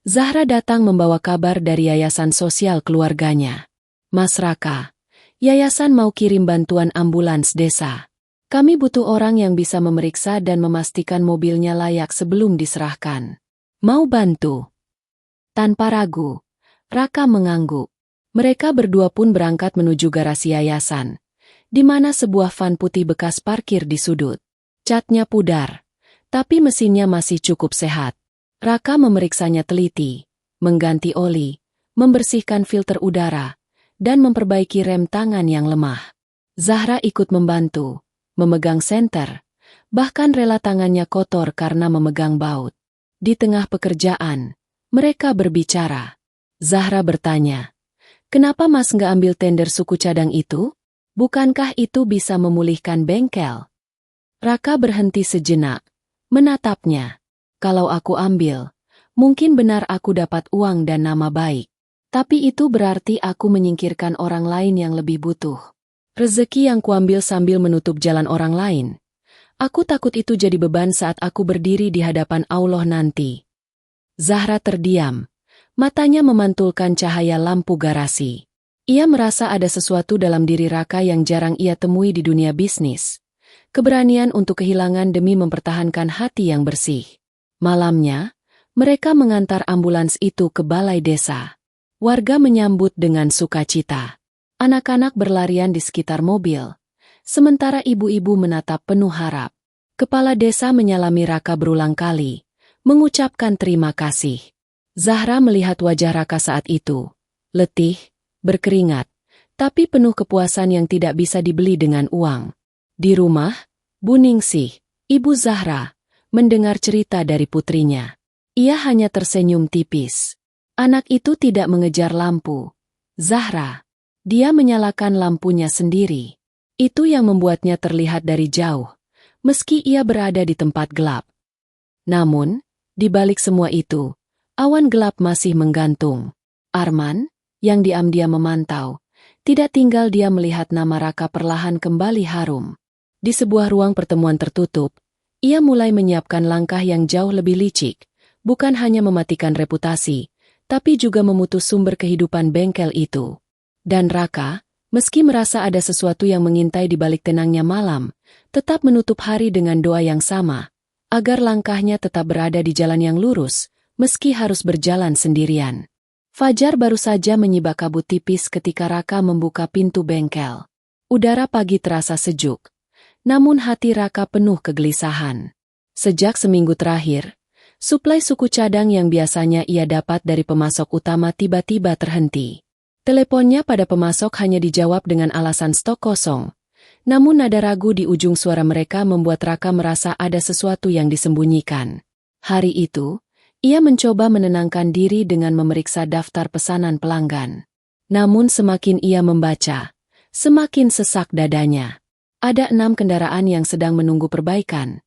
Zahra datang membawa kabar dari yayasan sosial keluarganya. Mas Raka, yayasan mau kirim bantuan ambulans desa. Kami butuh orang yang bisa memeriksa dan memastikan mobilnya layak sebelum diserahkan. Mau bantu? Tanpa ragu, Raka mengangguk. Mereka berdua pun berangkat menuju garasi yayasan, di mana sebuah van putih bekas parkir di sudut. Catnya pudar, tapi mesinnya masih cukup sehat. Raka memeriksanya teliti, mengganti oli, membersihkan filter udara, dan memperbaiki rem tangan yang lemah. Zahra ikut membantu, memegang senter, bahkan rela tangannya kotor karena memegang baut. Di tengah pekerjaan, mereka berbicara. Zahra bertanya, kenapa Mas nggak ambil tender suku cadang itu? Bukankah itu bisa memulihkan bengkel? Raka berhenti sejenak, menatapnya. Kalau aku ambil, mungkin benar aku dapat uang dan nama baik. Tapi itu berarti aku menyingkirkan orang lain yang lebih butuh. Rezeki yang kuambil sambil menutup jalan orang lain. Aku takut itu jadi beban saat aku berdiri di hadapan Allah nanti. Zahra terdiam. Matanya memantulkan cahaya lampu garasi. Ia merasa ada sesuatu dalam diri Raka yang jarang ia temui di dunia bisnis. Keberanian untuk kehilangan demi mempertahankan hati yang bersih. Malamnya, mereka mengantar ambulans itu ke balai desa. Warga menyambut dengan sukacita. Anak-anak berlarian di sekitar mobil. Sementara ibu-ibu menatap penuh harap. Kepala desa menyalami Raka berulang kali, mengucapkan terima kasih. Zahra melihat wajah Raka saat itu. Letih, berkeringat, tapi penuh kepuasan yang tidak bisa dibeli dengan uang. Di rumah, Bu Ningsih, ibu Zahra, mendengar cerita dari putrinya. Ia hanya tersenyum tipis. Anak itu tidak mengejar lampu. Zahra. Dia menyalakan lampunya sendiri. Itu yang membuatnya terlihat dari jauh, meski ia berada di tempat gelap. Namun, di balik semua itu, awan gelap masih menggantung. Arman, yang diam-diam memantau, tidak tinggal dia melihat nama Raka perlahan kembali harum. Di sebuah ruang pertemuan tertutup, ia mulai menyiapkan langkah yang jauh lebih licik, bukan hanya mematikan reputasi, tapi juga memutus sumber kehidupan bengkel itu. Dan Raka, meski merasa ada sesuatu yang mengintai di balik tenangnya malam, tetap menutup hari dengan doa yang sama, agar langkahnya tetap berada di jalan yang lurus, meski harus berjalan sendirian. Fajar baru saja menyibak kabut tipis ketika Raka membuka pintu bengkel. Udara pagi terasa sejuk, namun hati Raka penuh kegelisahan. Sejak seminggu terakhir, suplai suku cadang yang biasanya ia dapat dari pemasok utama tiba-tiba terhenti. Teleponnya pada pemasok hanya dijawab dengan alasan stok kosong. Namun nada ragu di ujung suara mereka membuat Raka merasa ada sesuatu yang disembunyikan. Hari itu, ia mencoba menenangkan diri dengan memeriksa daftar pesanan pelanggan. Namun semakin ia membaca, semakin sesak dadanya. Ada 6 kendaraan yang sedang menunggu perbaikan.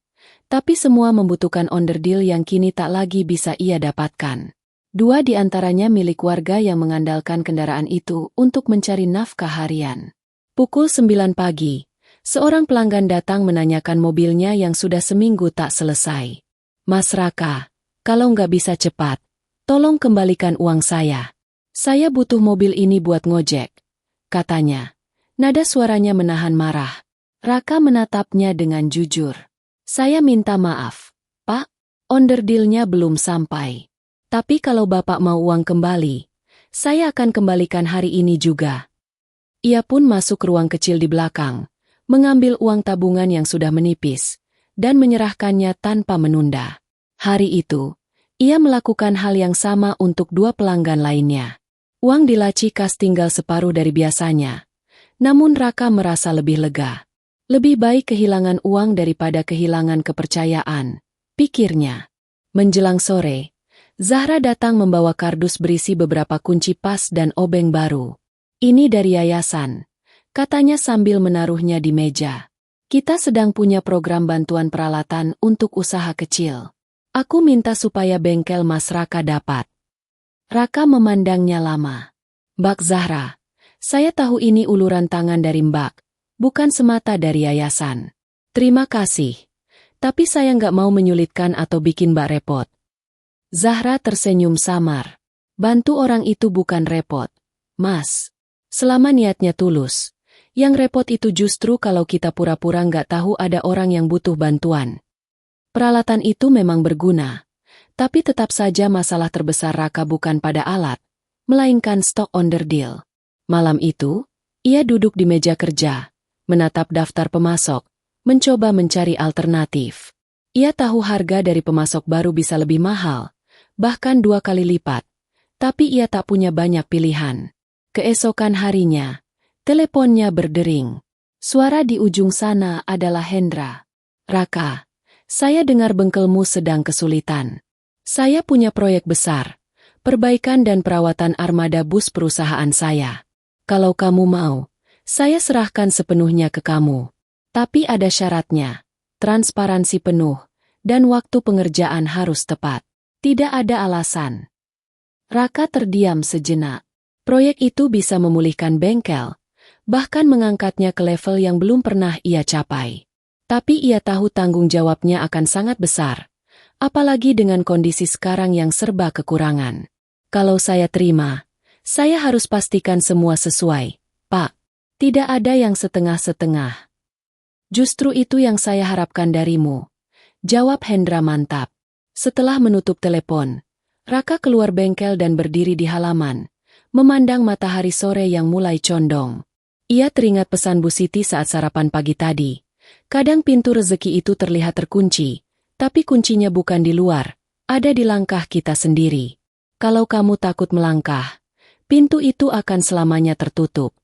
Tapi semua membutuhkan onderdil yang kini tak lagi bisa ia dapatkan. 2 di antaranya milik warga yang mengandalkan kendaraan itu untuk mencari nafkah harian. Pukul 9 pagi, seorang pelanggan datang menanyakan mobilnya yang sudah seminggu tak selesai. Mas Raka, kalau nggak bisa cepat, tolong kembalikan uang saya. Saya butuh mobil ini buat ngojek, katanya. Nada suaranya menahan marah. Raka menatapnya dengan jujur. Saya minta maaf, Pak, onderdilnya belum sampai. Tapi kalau Bapak mau uang kembali, saya akan kembalikan hari ini juga. Ia pun masuk ke ruang kecil di belakang, mengambil uang tabungan yang sudah menipis, dan menyerahkannya tanpa menunda. Hari itu, ia melakukan hal yang sama untuk 2 pelanggan lainnya. Uang di laci kas tinggal separuh dari biasanya. Namun Raka merasa lebih lega. Lebih baik kehilangan uang daripada kehilangan kepercayaan, pikirnya. Menjelang sore, Zahra datang membawa kardus berisi beberapa kunci pas dan obeng baru. Ini dari yayasan, katanya sambil menaruhnya di meja. Kita sedang punya program bantuan peralatan untuk usaha kecil. Aku minta supaya bengkel Mas Raka dapat. Raka memandangnya lama. Mbak Zahra, saya tahu ini uluran tangan dari Mbak, bukan semata dari yayasan. Terima kasih, tapi saya nggak mau menyulitkan atau bikin Mbak repot. Zahra tersenyum samar. Bantu orang itu bukan repot, Mas. Selama niatnya tulus. Yang repot itu justru kalau kita pura-pura nggak tahu ada orang yang butuh bantuan. Peralatan itu memang berguna. Tapi tetap saja masalah terbesar Raka bukan pada alat, melainkan stok onderdil. Malam itu, ia duduk di meja kerja, menatap daftar pemasok, mencoba mencari alternatif. Ia tahu harga dari pemasok baru bisa lebih mahal, bahkan 2 kali lipat, tapi ia tak punya banyak pilihan. Keesokan harinya, teleponnya berdering. Suara di ujung sana adalah Hendra. Raka, saya dengar bengkelmu sedang kesulitan. Saya punya proyek besar, perbaikan dan perawatan armada bus perusahaan saya. Kalau kamu mau, saya serahkan sepenuhnya ke kamu. Tapi ada syaratnya, transparansi penuh, dan waktu pengerjaan harus tepat. Tidak ada alasan. Raka terdiam sejenak. Proyek itu bisa memulihkan bengkel, bahkan mengangkatnya ke level yang belum pernah ia capai. Tapi ia tahu tanggung jawabnya akan sangat besar, apalagi dengan kondisi sekarang yang serba kekurangan. Kalau saya terima, saya harus pastikan semua sesuai, Pak. Tidak ada yang setengah-setengah. Justru itu yang saya harapkan darimu, jawab Hendra mantap. Setelah menutup telepon, Raka keluar bengkel dan berdiri di halaman, memandang matahari sore yang mulai condong. Ia teringat pesan Bu Siti saat sarapan pagi tadi. Kadang pintu rezeki itu terlihat terkunci, tapi kuncinya bukan di luar, ada di langkah kita sendiri. Kalau kamu takut melangkah, pintu itu akan selamanya tertutup.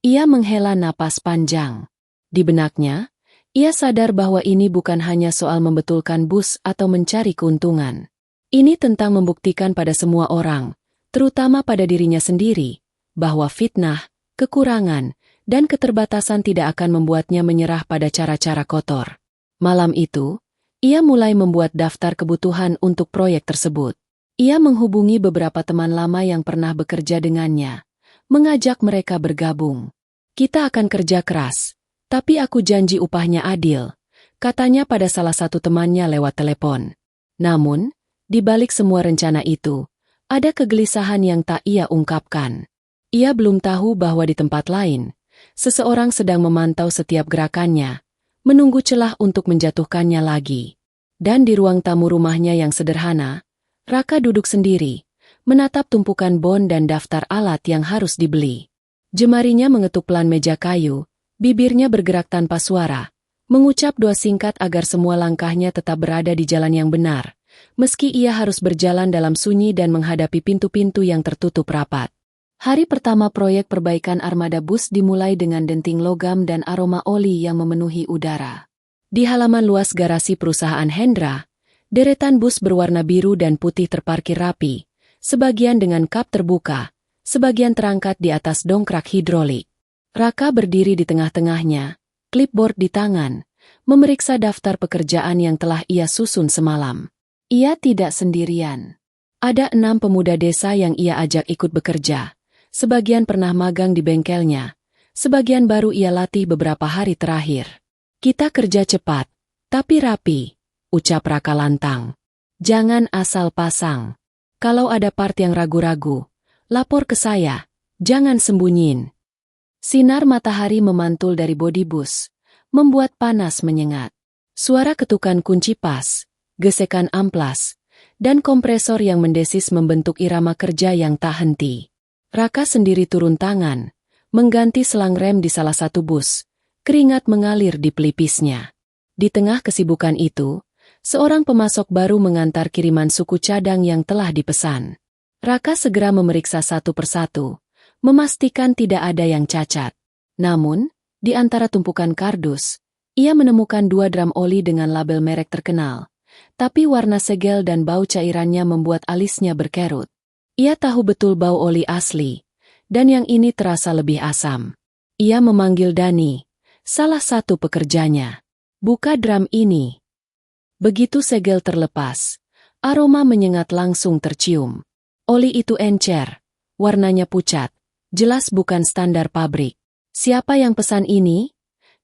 Ia menghela napas panjang. Di benaknya, ia sadar bahwa ini bukan hanya soal membetulkan bus atau mencari keuntungan. Ini tentang membuktikan pada semua orang, terutama pada dirinya sendiri, bahwa fitnah, kekurangan, dan keterbatasan tidak akan membuatnya menyerah pada cara-cara kotor. Malam itu, ia mulai membuat daftar kebutuhan untuk proyek tersebut. Ia menghubungi beberapa teman lama yang pernah bekerja dengannya, mengajak mereka bergabung. Kita akan kerja keras, tapi aku janji upahnya adil, katanya pada salah satu temannya lewat telepon. Namun, di balik semua rencana itu, ada kegelisahan yang tak ia ungkapkan. Ia belum tahu bahwa di tempat lain, seseorang sedang memantau setiap gerakannya, menunggu celah untuk menjatuhkannya lagi. Dan di ruang tamu rumahnya yang sederhana, Raka duduk sendiri, menatap tumpukan bon dan daftar alat yang harus dibeli. Jemarinya mengetuk pelan meja kayu, bibirnya bergerak tanpa suara, mengucap doa singkat agar semua langkahnya tetap berada di jalan yang benar, meski ia harus berjalan dalam sunyi dan menghadapi pintu-pintu yang tertutup rapat. Hari pertama proyek perbaikan armada bus dimulai dengan denting logam dan aroma oli yang memenuhi udara. Di halaman luas garasi perusahaan Hendra, deretan bus berwarna biru dan putih terparkir rapi, sebagian dengan kap terbuka, sebagian terangkat di atas dongkrak hidrolik. Raka berdiri di tengah-tengahnya, clipboard di tangan, memeriksa daftar pekerjaan yang telah ia susun semalam. Ia tidak sendirian. Ada 6 pemuda desa yang ia ajak ikut bekerja. Sebagian pernah magang di bengkelnya, sebagian baru ia latih beberapa hari terakhir. Kita kerja cepat, tapi rapi, ucap Raka lantang. Jangan asal pasang. Kalau ada part yang ragu-ragu, lapor ke saya, jangan sembunyiin. Sinar matahari memantul dari bodi bus, membuat panas menyengat. Suara ketukan kunci pas, gesekan amplas, dan kompresor yang mendesis membentuk irama kerja yang tak henti. Raka sendiri turun tangan, mengganti selang rem di salah satu bus, keringat mengalir di pelipisnya. Di tengah kesibukan itu, seorang pemasok baru mengantar kiriman suku cadang yang telah dipesan. Raka segera memeriksa satu persatu, memastikan tidak ada yang cacat. Namun, di antara tumpukan kardus, ia menemukan 2 drum oli dengan label merek terkenal, tapi warna segel dan bau cairannya membuat alisnya berkerut. Ia tahu betul bau oli asli, dan yang ini terasa lebih asam. Ia memanggil Dani, salah satu pekerjanya. Buka drum ini. Begitu segel terlepas, aroma menyengat langsung tercium. Oli itu encer, warnanya pucat. Jelas bukan standar pabrik. Siapa yang pesan ini?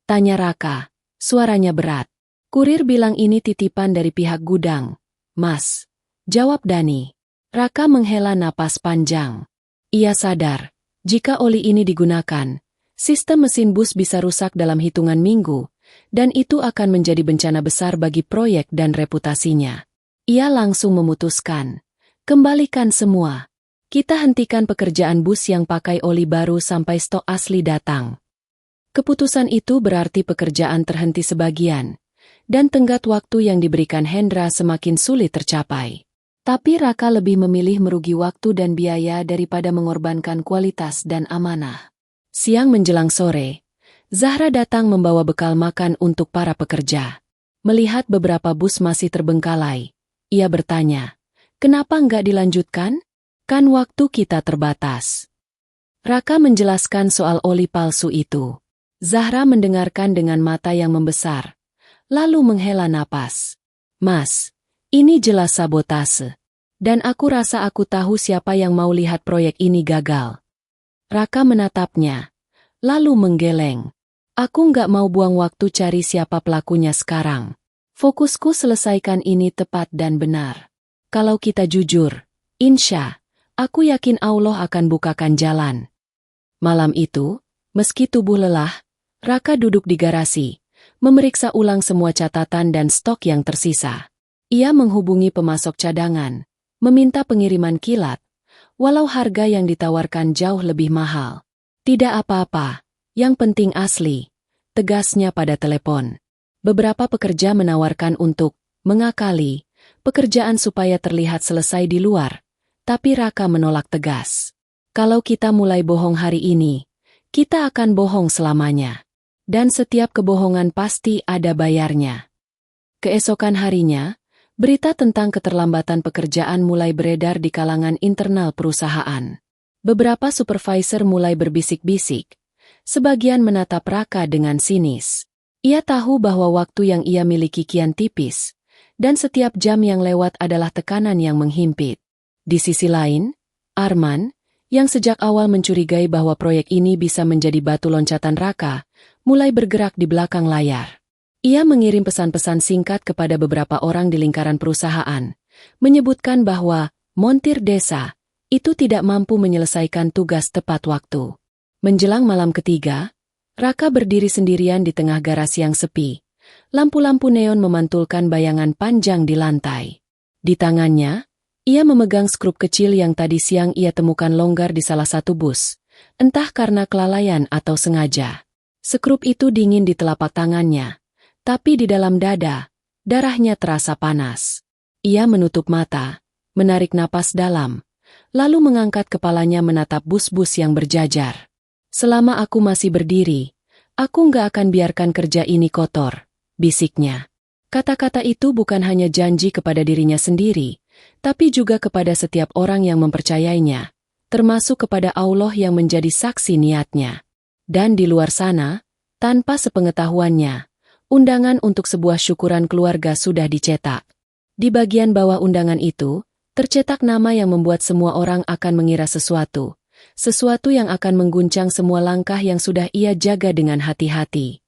Tanya Raka, suaranya berat. Kurir bilang ini titipan dari pihak gudang. Mas, jawab Dani. Raka menghela napas panjang. Ia sadar, jika oli ini digunakan, sistem mesin bus bisa rusak dalam hitungan minggu, dan itu akan menjadi bencana besar bagi proyek dan reputasinya. Ia langsung memutuskan, kembalikan semua. Kita hentikan pekerjaan bus yang pakai oli baru sampai stok asli datang. Keputusan itu berarti pekerjaan terhenti sebagian, dan tenggat waktu yang diberikan Hendra semakin sulit tercapai. Tapi Raka lebih memilih merugi waktu dan biaya daripada mengorbankan kualitas dan amanah. Siang menjelang sore, Zahra datang membawa bekal makan untuk para pekerja. Melihat beberapa bus masih terbengkalai, ia bertanya, kenapa nggak dilanjutkan? Kan waktu kita terbatas. Raka menjelaskan soal oli palsu itu. Zahra mendengarkan dengan mata yang membesar, lalu menghela napas. Mas, ini jelas sabotase. Dan aku rasa aku tahu siapa yang mau lihat proyek ini gagal. Raka menatapnya, lalu menggeleng. Aku nggak mau buang waktu cari siapa pelakunya sekarang. Fokusku selesaikan ini tepat dan benar. Kalau kita jujur, aku yakin Allah akan bukakan jalan. Malam itu, meski tubuh lelah, Raka duduk di garasi, memeriksa ulang semua catatan dan stok yang tersisa. Ia menghubungi pemasok cadangan, meminta pengiriman kilat, walau harga yang ditawarkan jauh lebih mahal. Tidak apa-apa, yang penting asli, tegasnya pada telepon. Beberapa pekerja menawarkan untuk mengakali pekerjaan supaya terlihat selesai di luar, tapi Raka menolak tegas. Kalau kita mulai bohong hari ini, kita akan bohong selamanya. Dan setiap kebohongan pasti ada bayarnya. Keesokan harinya, berita tentang keterlambatan pekerjaan mulai beredar di kalangan internal perusahaan. Beberapa supervisor mulai berbisik-bisik. Sebagian menatap Raka dengan sinis. Ia tahu bahwa waktu yang ia miliki kian tipis, dan setiap jam yang lewat adalah tekanan yang menghimpit. Di sisi lain, Arman, yang sejak awal mencurigai bahwa proyek ini bisa menjadi batu loncatan Raka, mulai bergerak di belakang layar. Ia mengirim pesan-pesan singkat kepada beberapa orang di lingkaran perusahaan, menyebutkan bahwa montir desa itu tidak mampu menyelesaikan tugas tepat waktu. Menjelang malam ketiga, Raka berdiri sendirian di tengah garasi yang sepi. Lampu-lampu neon memantulkan bayangan panjang di lantai. Di tangannya, ia memegang skrup kecil yang tadi siang ia temukan longgar di salah satu bus, entah karena kelalaian atau sengaja. Skrup itu dingin di telapak tangannya, tapi di dalam dada, darahnya terasa panas. Ia menutup mata, menarik napas dalam, lalu mengangkat kepalanya menatap bus-bus yang berjajar. Selama aku masih berdiri, aku nggak akan biarkan kerja ini kotor, bisiknya. Kata-kata itu bukan hanya janji kepada dirinya sendiri, tapi juga kepada setiap orang yang mempercayainya, termasuk kepada Allah yang menjadi saksi niatnya. Dan di luar sana, tanpa sepengetahuannya, undangan untuk sebuah syukuran keluarga sudah dicetak. Di bagian bawah undangan itu, tercetak nama yang membuat semua orang akan mengira sesuatu yang akan mengguncang semua langkah yang sudah ia jaga dengan hati-hati.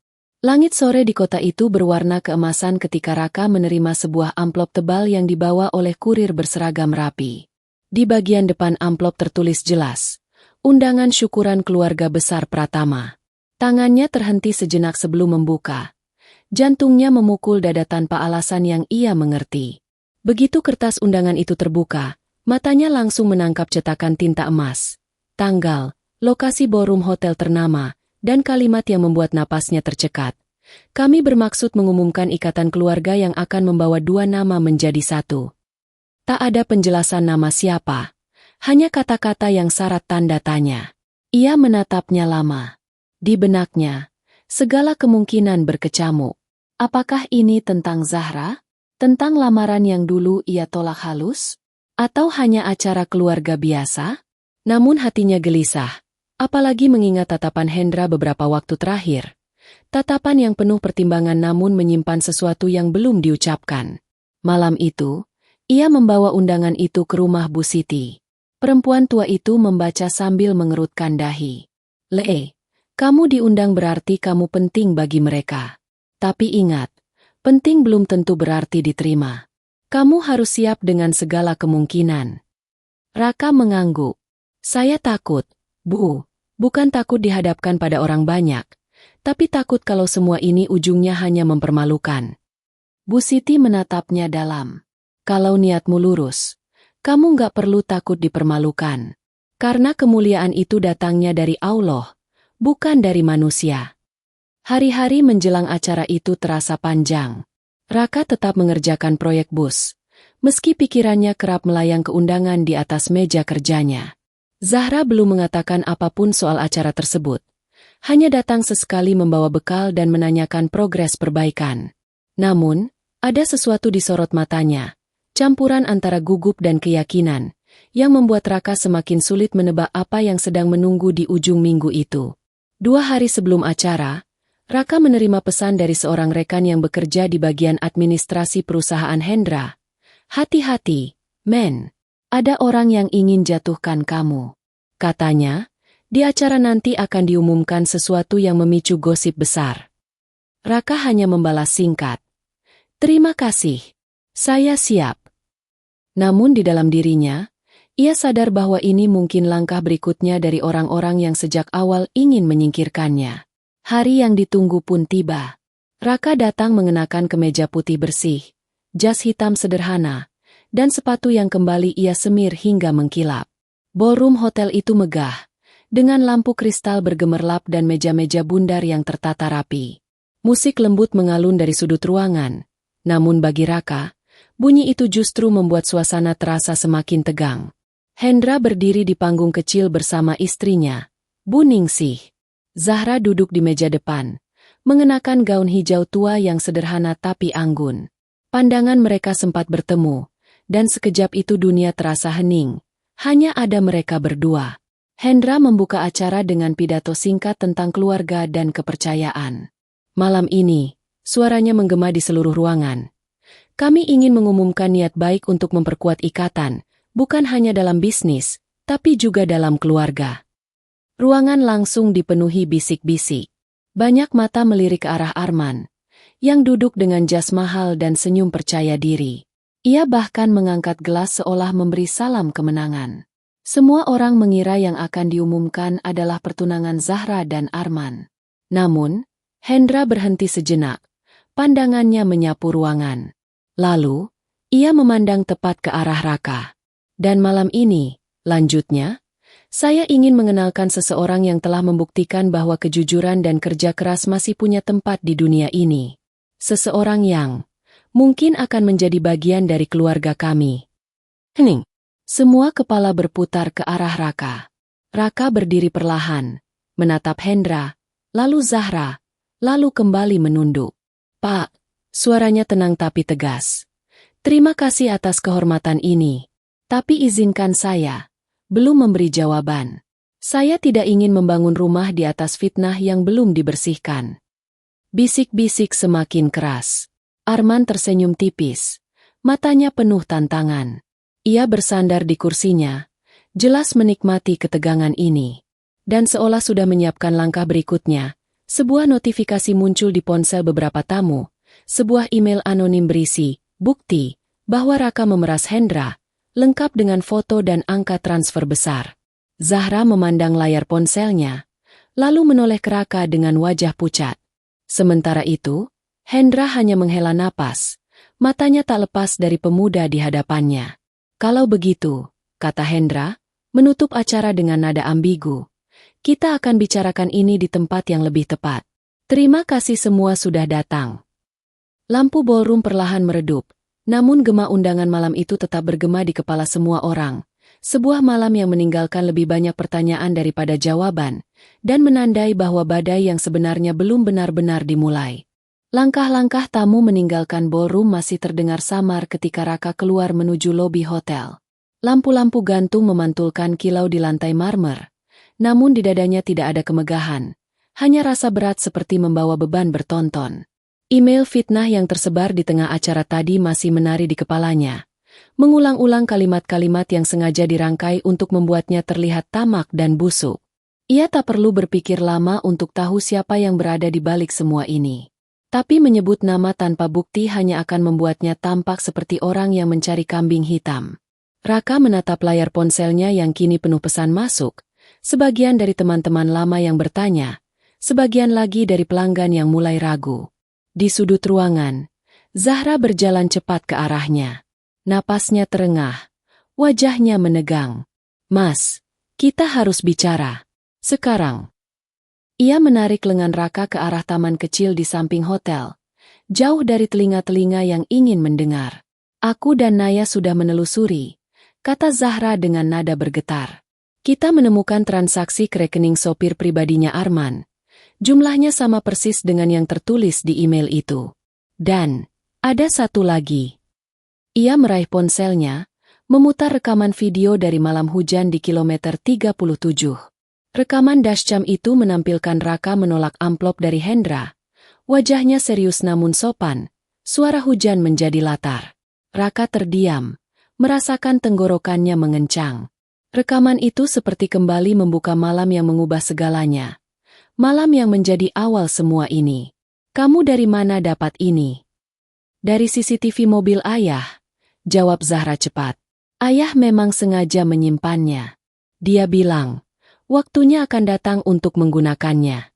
Langit sore di kota itu berwarna keemasan ketika Raka menerima sebuah amplop tebal yang dibawa oleh kurir berseragam rapi. Di bagian depan amplop tertulis jelas, undangan syukuran keluarga besar Pratama. Tangannya terhenti sejenak sebelum membuka. Jantungnya memukul dada tanpa alasan yang ia mengerti. Begitu kertas undangan itu terbuka, matanya langsung menangkap cetakan tinta emas, tanggal, lokasi ballroom hotel ternama, dan kalimat yang membuat napasnya tercekat. Kami bermaksud mengumumkan ikatan keluarga yang akan membawa dua nama menjadi satu. Tak ada penjelasan nama siapa, hanya kata-kata yang syarat tanda tanya. Ia menatapnya lama. Di benaknya, segala kemungkinan berkecamuk. Apakah ini tentang Zahra? Tentang lamaran yang dulu ia tolak halus? Atau hanya acara keluarga biasa? Namun hatinya gelisah, apalagi mengingat tatapan Hendra beberapa waktu terakhir. Tatapan yang penuh pertimbangan namun menyimpan sesuatu yang belum diucapkan. Malam itu, ia membawa undangan itu ke rumah Bu Siti. Perempuan tua itu membaca sambil mengerutkan dahi. Kamu diundang berarti kamu penting bagi mereka. Tapi ingat, penting belum tentu berarti diterima. Kamu harus siap dengan segala kemungkinan. Raka mengangguk. Saya takut, Bu. Bukan takut dihadapkan pada orang banyak, tapi takut kalau semua ini ujungnya hanya mempermalukan. Bu Siti menatapnya dalam. Kalau niatmu lurus, kamu nggak perlu takut dipermalukan. Karena kemuliaan itu datangnya dari Allah, bukan dari manusia. Hari-hari menjelang acara itu terasa panjang. Raka tetap mengerjakan proyek bus, meski pikirannya kerap melayang ke undangan di atas meja kerjanya. Zahra belum mengatakan apapun soal acara tersebut. Hanya datang sesekali membawa bekal dan menanyakan progres perbaikan. Namun, ada sesuatu di sorot matanya, campuran antara gugup dan keyakinan, yang membuat Raka semakin sulit menebak apa yang sedang menunggu di ujung minggu itu. 2 hari sebelum acara, Raka menerima pesan dari seorang rekan yang bekerja di bagian administrasi perusahaan Hendra. Hati-hati, men. Ada orang yang ingin jatuhkan kamu. Katanya, Di acara nanti akan diumumkan sesuatu yang memicu gosip besar. Raka hanya membalas singkat. Terima kasih. Saya siap. Namun di dalam dirinya, ia sadar bahwa ini mungkin langkah berikutnya dari orang-orang yang sejak awal ingin menyingkirkannya. Hari yang ditunggu pun tiba. Raka datang mengenakan kemeja putih bersih, jas hitam sederhana, dan sepatu yang kembali ia semir hingga mengkilap. Ballroom hotel itu megah, dengan lampu kristal bergemerlap dan meja-meja bundar yang tertata rapi. Musik lembut mengalun dari sudut ruangan, namun bagi Raka, bunyi itu justru membuat suasana terasa semakin tegang. Hendra berdiri di panggung kecil bersama istrinya, Bu Ningsih. Zahra duduk di meja depan, mengenakan gaun hijau tua yang sederhana tapi anggun. Pandangan mereka sempat bertemu, dan sekejap itu dunia terasa hening. Hanya ada mereka berdua. Hendra membuka acara dengan pidato singkat tentang keluarga dan kepercayaan. Malam ini, suaranya menggema di seluruh ruangan. Kami ingin mengumumkan niat baik untuk memperkuat ikatan, bukan hanya dalam bisnis, tapi juga dalam keluarga. Ruangan langsung dipenuhi bisik-bisik. Banyak mata melirik ke arah Arman, yang duduk dengan jas mahal dan senyum percaya diri. Ia bahkan mengangkat gelas seolah memberi salam kemenangan. Semua orang mengira yang akan diumumkan adalah pertunangan Zahra dan Arman. Namun, Hendra berhenti sejenak, pandangannya menyapu ruangan. Lalu, ia memandang tepat ke arah Raka. Dan malam ini, lanjutnya, saya ingin mengenalkan seseorang yang telah membuktikan bahwa kejujuran dan kerja keras masih punya tempat di dunia ini. Seseorang yang mungkin akan menjadi bagian dari keluarga kami. Hening. Semua kepala berputar ke arah Raka. Raka berdiri perlahan, menatap Hendra, lalu Zahra, lalu kembali menunduk. Pak, suaranya tenang tapi tegas. Terima kasih atas kehormatan ini. Tapi izinkan saya, belum memberi jawaban. Saya tidak ingin membangun rumah di atas fitnah yang belum dibersihkan. Bisik-bisik semakin keras. Arman tersenyum tipis. Matanya penuh tantangan. Ia bersandar di kursinya, jelas menikmati ketegangan ini. Dan seolah sudah menyiapkan langkah berikutnya, sebuah notifikasi muncul di ponsel beberapa tamu. Sebuah email anonim berisi, bukti, bahwa Raka memeras Hendra, lengkap dengan foto dan angka transfer besar. Zahra memandang layar ponselnya, lalu menoleh ke Raka dengan wajah pucat. Sementara itu, Hendra hanya menghela napas, matanya tak lepas dari pemuda di hadapannya. Kalau begitu, kata Hendra, menutup acara dengan nada ambigu, kita akan bicarakan ini di tempat yang lebih tepat. Terima kasih semua sudah datang. Lampu ballroom perlahan meredup. Namun gema undangan malam itu tetap bergema di kepala semua orang. Sebuah malam yang meninggalkan lebih banyak pertanyaan daripada jawaban, dan menandai bahwa badai yang sebenarnya belum benar-benar dimulai. Langkah-langkah tamu meninggalkan ballroom masih terdengar samar ketika Raka keluar menuju lobi hotel. Lampu-lampu gantung memantulkan kilau di lantai marmer, namun di dadanya tidak ada kemegahan, hanya rasa berat seperti membawa beban bertonton. Email fitnah yang tersebar di tengah acara tadi masih menari di kepalanya, mengulang-ulang kalimat-kalimat yang sengaja dirangkai untuk membuatnya terlihat tamak dan busuk. Ia tak perlu berpikir lama untuk tahu siapa yang berada di balik semua ini. Tapi menyebut nama tanpa bukti hanya akan membuatnya tampak seperti orang yang mencari kambing hitam. Raka menatap layar ponselnya yang kini penuh pesan masuk, sebagian dari teman-teman lama yang bertanya, sebagian lagi dari pelanggan yang mulai ragu. Di sudut ruangan, Zahra berjalan cepat ke arahnya. Napasnya terengah, wajahnya menegang. Mas, kita harus bicara. Sekarang. Ia menarik lengan Raka ke arah taman kecil di samping hotel, jauh dari telinga-telinga yang ingin mendengar. Aku dan Naya sudah menelusuri, kata Zahra dengan nada bergetar. Kita menemukan transaksi ke rekening sopir pribadinya Arman. Jumlahnya sama persis dengan yang tertulis di email itu. Dan, ada satu lagi. Ia meraih ponselnya, memutar rekaman video dari malam hujan di kilometer 37. Rekaman dashcam itu menampilkan Raka menolak amplop dari Hendra. Wajahnya serius namun sopan, suara hujan menjadi latar. Raka terdiam, merasakan tenggorokannya mengencang. Rekaman itu seperti kembali membuka malam yang mengubah segalanya. Malam yang menjadi awal semua ini. Kamu dari mana dapat ini? Dari CCTV mobil ayah, jawab Zahra cepat. Ayah memang sengaja menyimpannya. Dia bilang, waktunya akan datang untuk menggunakannya.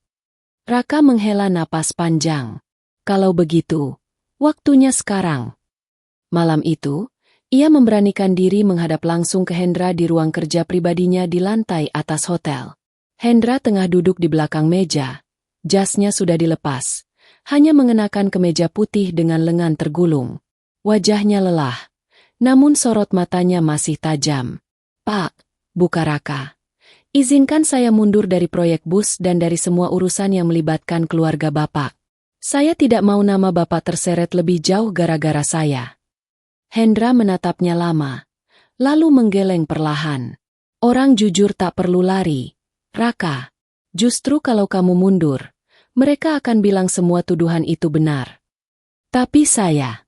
Raka menghela napas panjang. Kalau begitu, waktunya sekarang. Malam itu, ia memberanikan diri menghadap langsung ke Hendra di ruang kerja pribadinya di lantai atas hotel. Hendra tengah duduk di belakang meja. Jasnya sudah dilepas, hanya mengenakan kemeja putih dengan lengan tergulung. Wajahnya lelah, namun sorot matanya masih tajam. Pak, buka Raka. Izinkan saya mundur dari proyek bus dan dari semua urusan yang melibatkan keluarga Bapak. Saya tidak mau nama Bapak terseret lebih jauh gara-gara saya. Hendra menatapnya lama, lalu menggeleng perlahan. Orang jujur tak perlu lari. Raka, justru kalau kamu mundur, mereka akan bilang semua tuduhan itu benar. Tapi saya.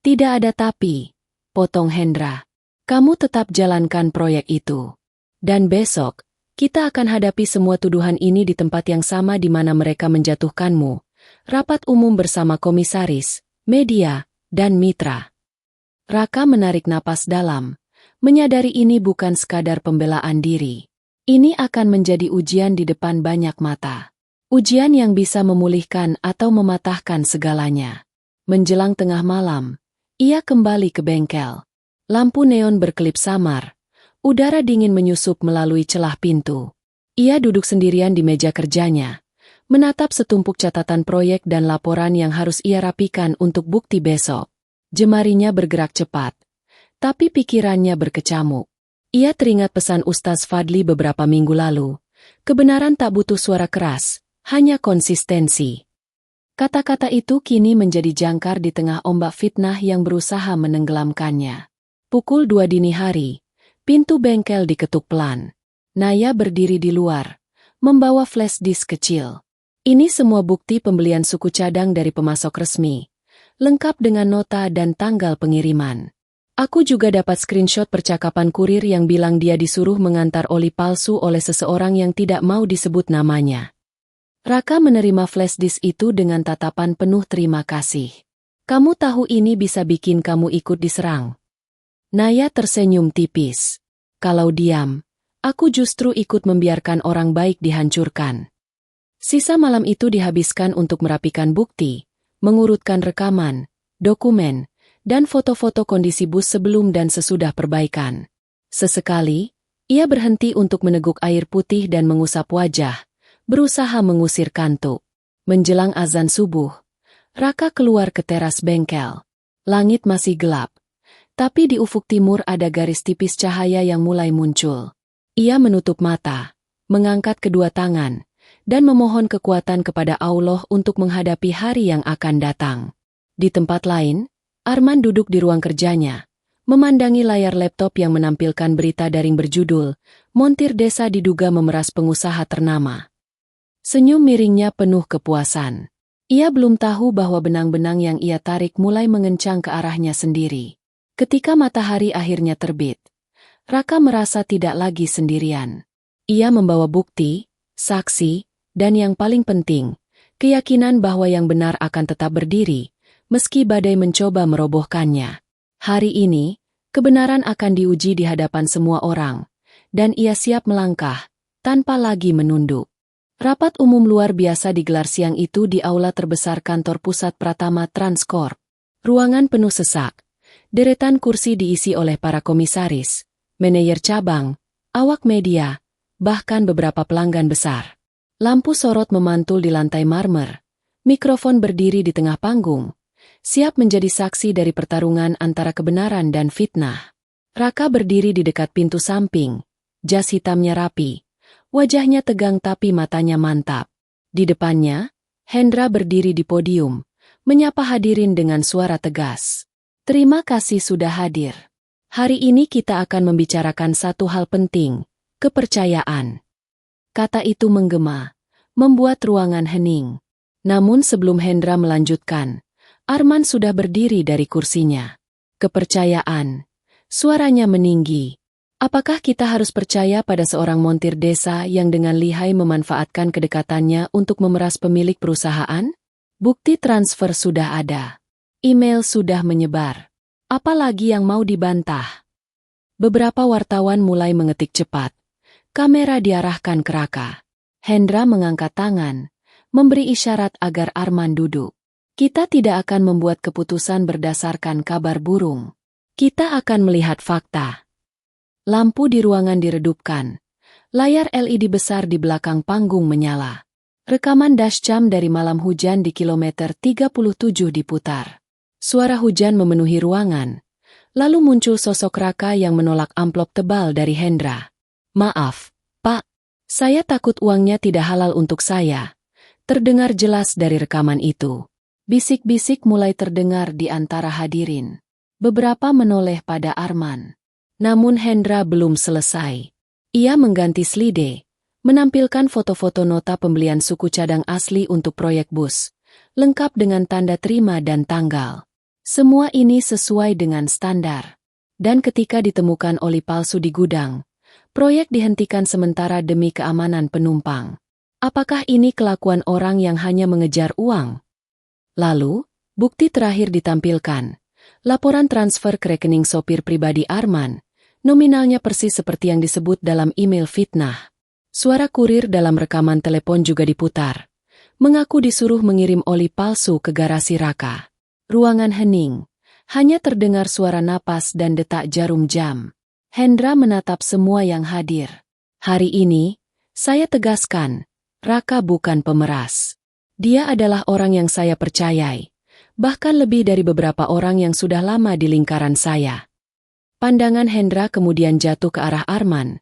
Tidak ada tapi, potong Hendra. Kamu tetap jalankan proyek itu. Dan besok, kita akan hadapi semua tuduhan ini di tempat yang sama di mana mereka menjatuhkanmu. Rapat umum bersama komisaris, media, dan mitra. Raka menarik napas dalam, menyadari ini bukan sekadar pembelaan diri. Ini akan menjadi ujian di depan banyak mata. Ujian yang bisa memulihkan atau mematahkan segalanya. Menjelang tengah malam, ia kembali ke bengkel. Lampu neon berkelip samar. Udara dingin menyusup melalui celah pintu. Ia duduk sendirian di meja kerjanya, menatap setumpuk catatan proyek dan laporan yang harus ia rapikan untuk bukti besok. Jemarinya bergerak cepat, tapi pikirannya berkecamuk. Ia teringat pesan Ustaz Fadli beberapa minggu lalu. Kebenaran tak butuh suara keras, hanya konsistensi. Kata-kata itu kini menjadi jangkar di tengah ombak fitnah yang berusaha menenggelamkannya. Pukul 2 dini hari, pintu bengkel diketuk pelan. Naya berdiri di luar, membawa flash disk kecil. Ini semua bukti pembelian suku cadang dari pemasok resmi. Lengkap dengan nota dan tanggal pengiriman. Aku juga dapat screenshot percakapan kurir yang bilang dia disuruh mengantar oli palsu oleh seseorang yang tidak mau disebut namanya. Raka menerima flash disk itu dengan tatapan penuh terima kasih. Kamu tahu ini bisa bikin kamu ikut diserang. Naya tersenyum tipis. Kalau diam, aku justru ikut membiarkan orang baik dihancurkan. Sisa malam itu dihabiskan untuk merapikan bukti, mengurutkan rekaman, dokumen, dan foto-foto kondisi bus sebelum dan sesudah perbaikan. Sesekali, ia berhenti untuk meneguk air putih dan mengusap wajah, berusaha mengusir kantuk. Menjelang azan subuh, Raka keluar ke teras bengkel. Langit masih gelap, tapi di ufuk timur ada garis tipis cahaya yang mulai muncul. Ia menutup mata, mengangkat kedua tangan, dan memohon kekuatan kepada Allah untuk menghadapi hari yang akan datang. Di tempat lain, Arman duduk di ruang kerjanya, memandangi layar laptop yang menampilkan berita daring berjudul, Montir Desa diduga memeras pengusaha ternama. Senyum miringnya penuh kepuasan. Ia belum tahu bahwa benang-benang yang ia tarik mulai mengencang ke arahnya sendiri. Ketika matahari akhirnya terbit, Raka merasa tidak lagi sendirian. Ia membawa bukti, saksi, dan yang paling penting, keyakinan bahwa yang benar akan tetap berdiri, meski badai mencoba merobohkannya. Hari ini, kebenaran akan diuji di hadapan semua orang, dan ia siap melangkah, tanpa lagi menunduk. Rapat umum luar biasa digelar siang itu di aula terbesar kantor pusat Pratama Transcorp. Ruangan penuh sesak, deretan kursi diisi oleh para komisaris, manajer cabang, awak media, bahkan beberapa pelanggan besar. Lampu sorot memantul di lantai marmer, mikrofon berdiri di tengah panggung, siap menjadi saksi dari pertarungan antara kebenaran dan fitnah. Raka berdiri di dekat pintu samping, jas hitamnya rapi, wajahnya tegang tapi matanya mantap. Di depannya, Hendra berdiri di podium, menyapa hadirin dengan suara tegas. Terima kasih sudah hadir. Hari ini kita akan membicarakan satu hal penting, kepercayaan. Kata itu menggema, membuat ruangan hening. Namun sebelum Hendra melanjutkan, Arman sudah berdiri dari kursinya. Kepercayaan. Suaranya meninggi. Apakah kita harus percaya pada seorang montir desa yang dengan lihai memanfaatkan kedekatannya untuk memeras pemilik perusahaan? Bukti transfer sudah ada. Email sudah menyebar. Apalagi yang mau dibantah? Beberapa wartawan mulai mengetik cepat. Kamera diarahkan ke Raka. Hendra mengangkat tangan, memberi isyarat agar Arman duduk. Kita tidak akan membuat keputusan berdasarkan kabar burung. Kita akan melihat fakta. Lampu di ruangan diredupkan. Layar LED besar di belakang panggung menyala. Rekaman dashcam dari malam hujan di kilometer 37 diputar. Suara hujan memenuhi ruangan. Lalu muncul sosok Raka yang menolak amplop tebal dari Hendra. "Maaf, Pak. Saya takut uangnya tidak halal untuk saya." Terdengar jelas dari rekaman itu. Bisik-bisik mulai terdengar di antara hadirin. Beberapa menoleh pada Arman. Namun Hendra belum selesai. Ia mengganti slide, menampilkan foto-foto nota pembelian suku cadang asli untuk proyek bus, lengkap dengan tanda terima dan tanggal. Semua ini sesuai dengan standar. Dan ketika ditemukan oli palsu di gudang, proyek dihentikan sementara demi keamanan penumpang. Apakah ini kelakuan orang yang hanya mengejar uang? Lalu, bukti terakhir ditampilkan. Laporan transfer ke rekening sopir pribadi Arman. Nominalnya persis seperti yang disebut dalam email fitnah. Suara kurir dalam rekaman telepon juga diputar. Mengaku disuruh mengirim oli palsu ke garasi Raka. Ruangan hening. Hanya terdengar suara napas dan detak jarum jam. Hendra menatap semua yang hadir. Hari ini, saya tegaskan, Raka bukan pemeras. Dia adalah orang yang saya percayai. Bahkan lebih dari beberapa orang yang sudah lama di lingkaran saya. Pandangan Hendra kemudian jatuh ke arah Arman,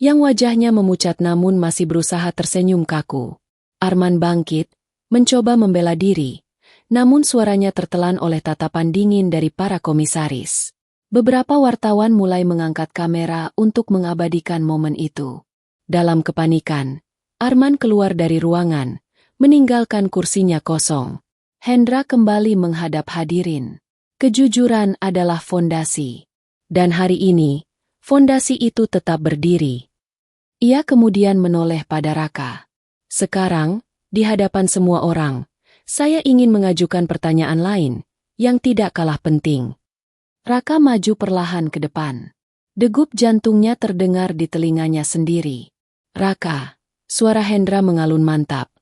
yang wajahnya memucat namun masih berusaha tersenyum kaku. Arman bangkit, mencoba membela diri, namun suaranya tertelan oleh tatapan dingin dari para komisaris. Beberapa wartawan mulai mengangkat kamera untuk mengabadikan momen itu. Dalam kepanikan, Arman keluar dari ruangan, meninggalkan kursinya kosong. Hendra kembali menghadap hadirin. Kejujuran adalah fondasi. Dan hari ini, fondasi itu tetap berdiri. Ia kemudian menoleh pada Raka. Sekarang, di hadapan semua orang, saya ingin mengajukan pertanyaan lain, yang tidak kalah penting. Raka maju perlahan ke depan. Degup jantungnya terdengar di telinganya sendiri. "Raka," suara Hendra mengalun mantap.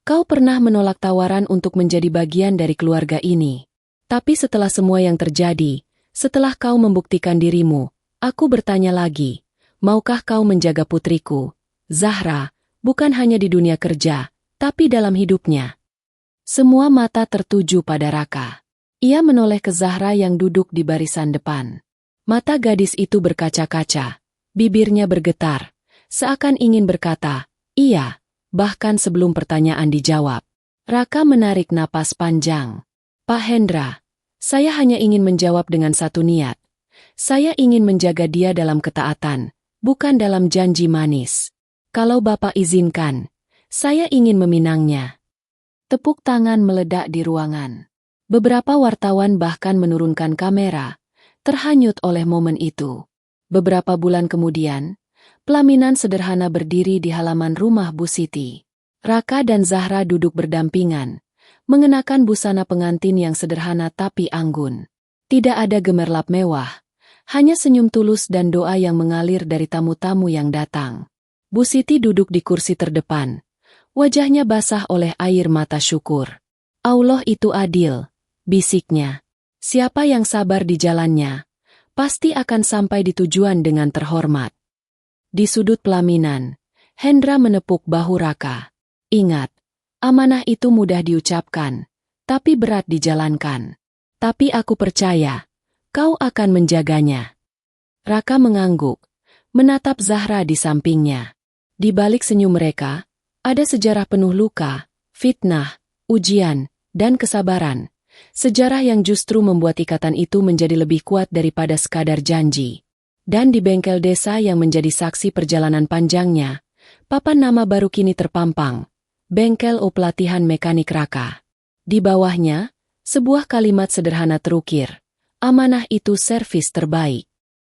"Kau pernah menolak tawaran untuk menjadi bagian dari keluarga ini. Tapi setelah semua yang terjadi, setelah kau membuktikan dirimu, aku bertanya lagi, maukah kau menjaga putriku, Zahra, bukan hanya di dunia kerja, tapi dalam hidupnya?" Semua mata tertuju pada Raka. Ia menoleh ke Zahra yang duduk di barisan depan. Mata gadis itu berkaca-kaca, bibirnya bergetar, seakan ingin berkata, "Iya," bahkan sebelum pertanyaan dijawab. Raka menarik napas panjang. "Pak Hendra, saya hanya ingin menjawab dengan satu niat. Saya ingin menjaga dia dalam ketaatan, bukan dalam janji manis. Kalau Bapak izinkan, saya ingin meminangnya." Tepuk tangan meledak di ruangan. Beberapa wartawan bahkan menurunkan kamera, terhanyut oleh momen itu. Beberapa bulan kemudian, pelaminan sederhana berdiri di halaman rumah Bu Siti. Raka dan Zahra duduk berdampingan, mengenakan busana pengantin yang sederhana tapi anggun. Tidak ada gemerlap mewah, hanya senyum tulus dan doa yang mengalir dari tamu-tamu yang datang. Bu Siti duduk di kursi terdepan, wajahnya basah oleh air mata syukur. "Allah itu adil," bisiknya. "Siapa yang sabar di jalannya, pasti akan sampai di tujuan dengan terhormat." Di sudut pelaminan, Hendra menepuk bahu Raka. "Ingat, amanah itu mudah diucapkan, tapi berat dijalankan. Tapi aku percaya, kau akan menjaganya." Raka mengangguk, menatap Zahra di sampingnya. Di balik senyum mereka, ada sejarah penuh luka, fitnah, ujian, dan kesabaran. Sejarah yang justru membuat ikatan itu menjadi lebih kuat daripada sekadar janji. Dan di bengkel desa yang menjadi saksi perjalanan panjangnya, papan nama baru kini terpampang. Bengkel O Pelatihan Mekanik Raka. Di bawahnya, sebuah kalimat sederhana terukir. Amanah itu servis terbaik.